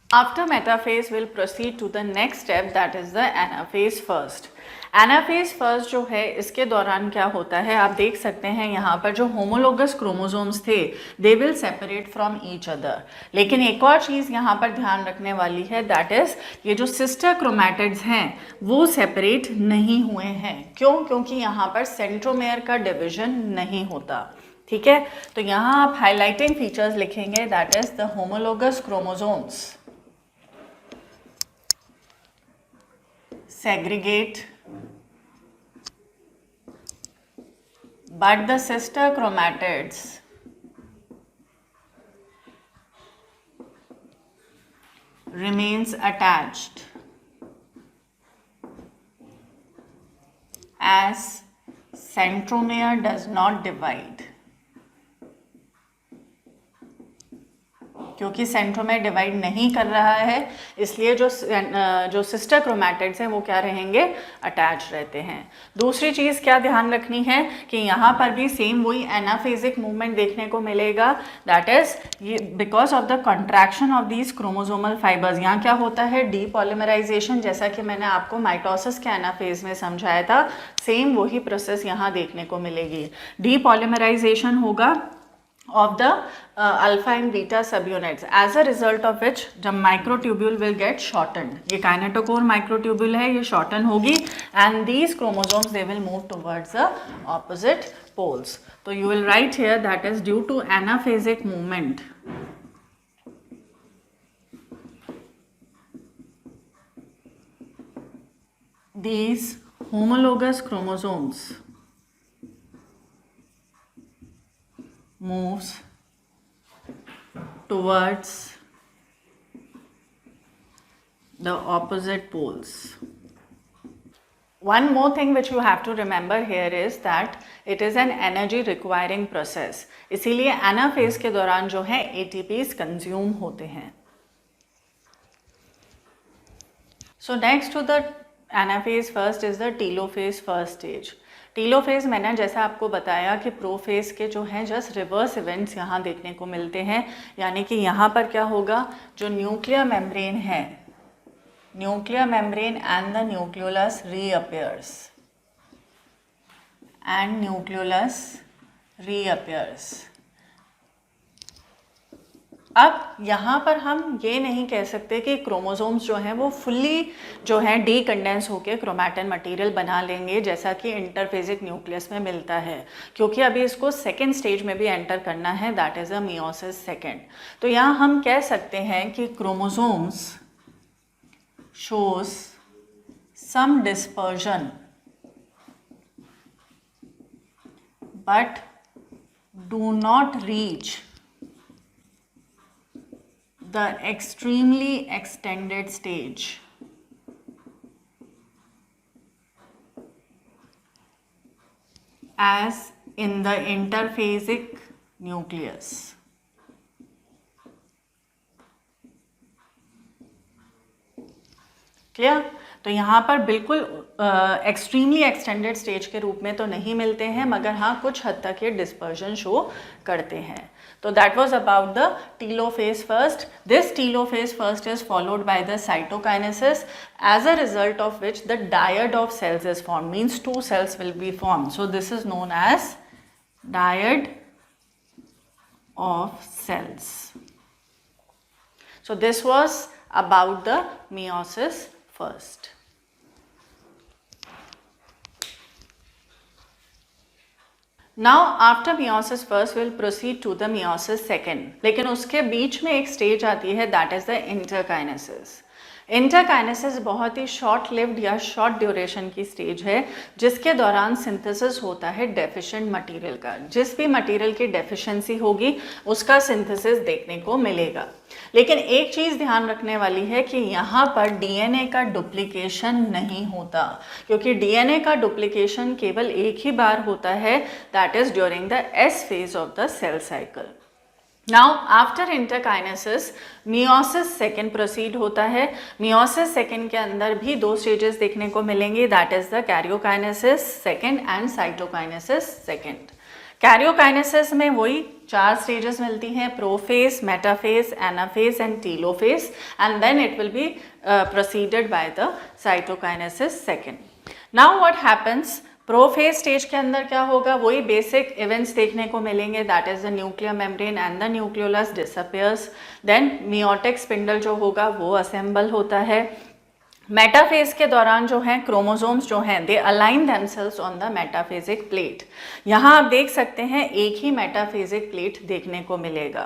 Speaker 1: After metaphase we'll proceed to the next step, that is the anaphase first. Anaphase first जो है इसके दौरान क्या होता है, आप देख सकते हैं यहाँ पर जो होमोलोगस क्रोमोसोम्स थे they will separate from each other. लेकिन एक और चीज़ यहाँ पर ध्यान रखने वाली है, दैट इज़ ये जो सिस्टर क्रोमैटिड्स हैं वो सेपरेट नहीं हुए हैं। क्यों? क्योंकि यहाँ पर सेंट्रोमेयर का डिविजन नहीं होता। ठीक है, तो यहाँ आप हाईलाइटिंग फीचर्स लिखेंगे, that is the homologous chromosomes segregate but the sister chromatids remains attached as centromere does not divide। क्योंकि सेंट्रोमेयर डिवाइड नहीं कर रहा है इसलिए जो सिस्टर क्रोमैटिड्स हैं वो क्या रहेंगे, अटैच रहते हैं। दूसरी चीज़ क्या ध्यान रखनी है कि यहाँ पर भी सेम वही एनाफेजिक मूवमेंट देखने को मिलेगा, दैट इज ये because of the contraction of these chromosomal fibres. यहाँ क्या होता है, डीपॉलीमराइजेशन, जैसा कि मैंने आपको माइटोसिस के एनाफेज में समझाया था, सेम वही प्रोसेस यहाँ देखने को मिलेगी। डीपॉलीमराइजेशन होगा of the alpha and beta subunits, as a result of which the microtubule will get shortened। ये kinetochore microtubule है, ये shorten होगी and these chromosomes they will move towards the opposite poles। तो you will write here that is due to anaphasic movement these homologous chromosomes moves towards the opposite poles। One more thing which you have to remember here is that it is an energy requiring process, इसीलिए anaphase के दौरान जो है ATPs consume होते हैं। So next to the anaphase first is the telophase first stage। Telophase मैंने जैसा आपको बताया कि प्रोफेज के जो हैं जस्ट रिवर्स इवेंट्स यहाँ देखने को मिलते हैं, यानी कि यहाँ पर क्या होगा, जो न्यूक्लियर मेम्ब्रेन है, nuclear membrane and the nucleolus reappears and nucleolus reappears. अब यहाँ पर हम ये नहीं कह सकते कि क्रोमोसोम्स जो हैं वो फुल्ली जो हैं डीकंडेंस होकर क्रोमैटिन मटेरियल बना लेंगे जैसा कि इंटरफेजिक न्यूक्लियस में मिलता है, क्योंकि अभी इसको सेकेंड स्टेज में भी एंटर करना है, that is a meiosis second. तो यहाँ हम कह सकते हैं कि chromosomes shows some dispersion but do not reach the extremely extended stage as in the interphasic nucleus। Clear? तो यहाँ पर बिल्कुल एक्सट्रीमली एक्सटेंडेड स्टेज के रूप में तो नहीं मिलते हैं, मगर हाँ कुछ हद तक ये डिस्पर्जन शो करते हैं. So that was about the telophase first. This telophase first is followed by the cytokinesis, as a result of which the dyad of cells is formed, means two cells will be formed. So this is known as dyad of cells. So this was about the meiosis first. Now after meiosis first we will proceed to the meiosis second. लेकिन उसके बीच में एक stage आती है, that is the interkinesis. Interkinesis बहुत ही short lived या short duration की stage है, जिसके दौरान सिंथेसिस होता है डेफिशिएंट मटेरियल का. जिस भी मटेरियल की डेफिशिएंसी होगी उसका सिंथेसिस देखने को मिलेगा. लेकिन एक चीज़ ध्यान रखने वाली है कि यहाँ पर डीएनए का डुप्लीकेशन नहीं होता, क्योंकि डीएनए का डुप्लीकेशन केवल एक ही बार होता है, that is during the S phase of the cell cycle. Now after interkinesis meiosis second proceed होता है. मियोसिस सेकेंड के अंदर भी दो स्टेजेस देखने को मिलेंगे, that is the karyokinesis second and cytokinesis second. Karyokinesis में वही 4 स्टेजेस मिलती हैं, prophase, metaphase, anaphase and telophase, and then it will be proceeded by the cytokinesis second. Now what happens, prophase stage के अंदर क्या होगा, वही बेसिक इवेंट्स देखने को मिलेंगे, that is the nuclear membrane and the nucleolus disappears. Then meiotic spindle जो होगा वो असेंबल होता है. मेटाफेज के दौरान जो हैं क्रोमोसोम्स जो हैं दे align themselves on the metaphasic plate. यहाँ आप देख सकते हैं एक ही मेटाफेजिक प्लेट देखने को मिलेगा.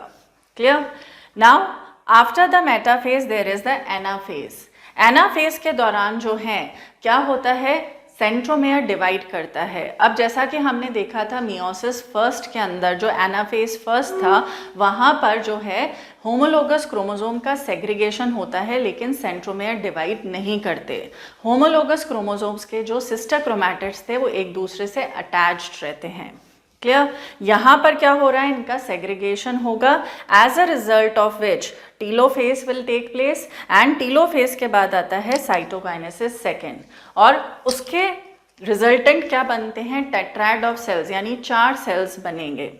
Speaker 1: Clear. Now after the metaphase there is the anaphase. Anaphase के दौरान जो है क्या होता है, सेंट्रोमेयर डिवाइड करता है. अब जैसा कि हमने देखा था मियोसिस फर्स्ट के अंदर जो एनाफेज फर्स्ट था, वहाँ पर जो है होमोलोगस क्रोमोसोम का सेग्रीगेशन होता है, लेकिन सेंट्रोमेयर डिवाइड नहीं करते. होमोलोगस क्रोमोसोम्स के जो सिस्टर क्रोमैटिड्स थे वो एक दूसरे से अटैच्ड रहते हैं. क्लियर. यहाँ पर क्या हो रहा है, इनका सेग्रीगेशन होगा, as a result of which telophase will take place, and telophase के बाद आता है साइटोकाइनेसिस सेकेंड, और उसके रिजल्टेंट क्या बनते हैं, टेट्राड ऑफ सेल्स, यानी 4 सेल्स बनेंगे.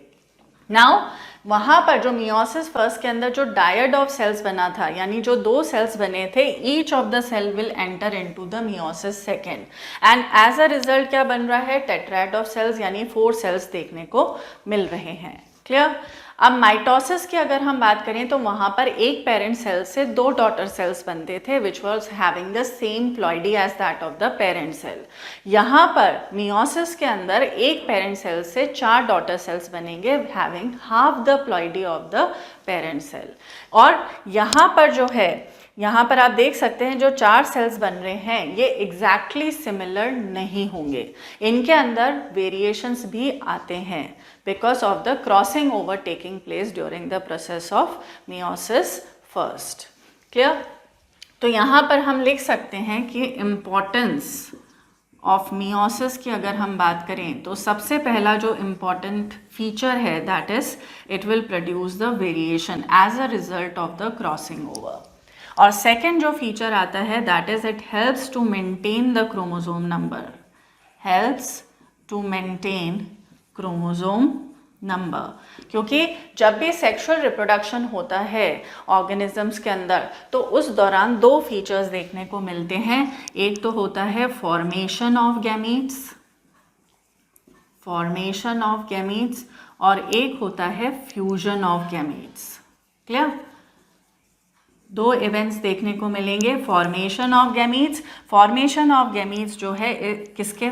Speaker 1: नाउ वहाँ पर जो मियोसिस फर्स्ट के अंदर जो डायड ऑफ सेल्स बना था, यानी जो 2 सेल्स बने थे, each of the cell will enter into the meiosis second, and as a result क्या बन रहा है, टेट्राड ऑफ सेल्स, यानी 4 सेल्स देखने को मिल रहे हैं. क्लियर. अब माइटोसिस की अगर हम बात करें तो वहाँ पर एक पेरेंट सेल से 2 डॉटर सेल्स बनते थे, which was having the same ploidy as that of the parent cell. यहाँ पर मियोसिस के अंदर एक पेरेंट सेल से 4 डॉटर सेल्स बनेंगे, having half the ploidy of the parent cell. और यहाँ पर जो है, यहाँ पर आप देख सकते हैं जो 4 सेल्स बन रहे हैं ये एग्जैक्टली सिमिलर नहीं होंगे, इनके अंदर वेरिएशंस भी आते हैं because of the crossing over taking place during the process of meiosis first. Clear? तो यहाँ पर हम लिख सकते हैं कि importance of meiosis की अगर हम बात करें तो सबसे पहला जो important feature है that is it will produce the variation as a result of the crossing over. और second जो feature आता है that is it helps to maintain the chromosome number. Helps to maintain chromosome number, क्योंकि जब भी sexual reproduction होता है organisms के अंदर तो उस दौरान 2 फीचर्स देखने को मिलते हैं. एक तो होता है फॉर्मेशन ऑफ गैमीट्स, और एक होता है fusion of gametes. Clear. 2 events देखने को मिलेंगे. फॉर्मेशन ऑफ गैमीट्स जो है किसके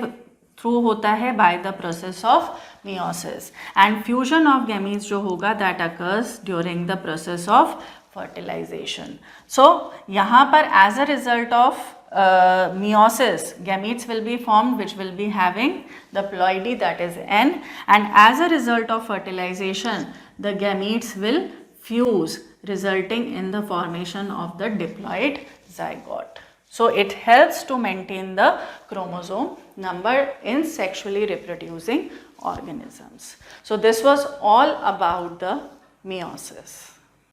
Speaker 1: थ्रू होता है, by the process of meiosis, and fusion of gametes जो होगा that occurs during the process of fertilisation. So यहाँ पर as a result of meiosis gametes will be formed which will be having the ploidy that is N, and as a result of fertilization the gametes will fuse resulting in the formation of the diploid zygote. So it helps to maintain the chromosome number in sexually reproducing organisms. So this was all about the meiosis.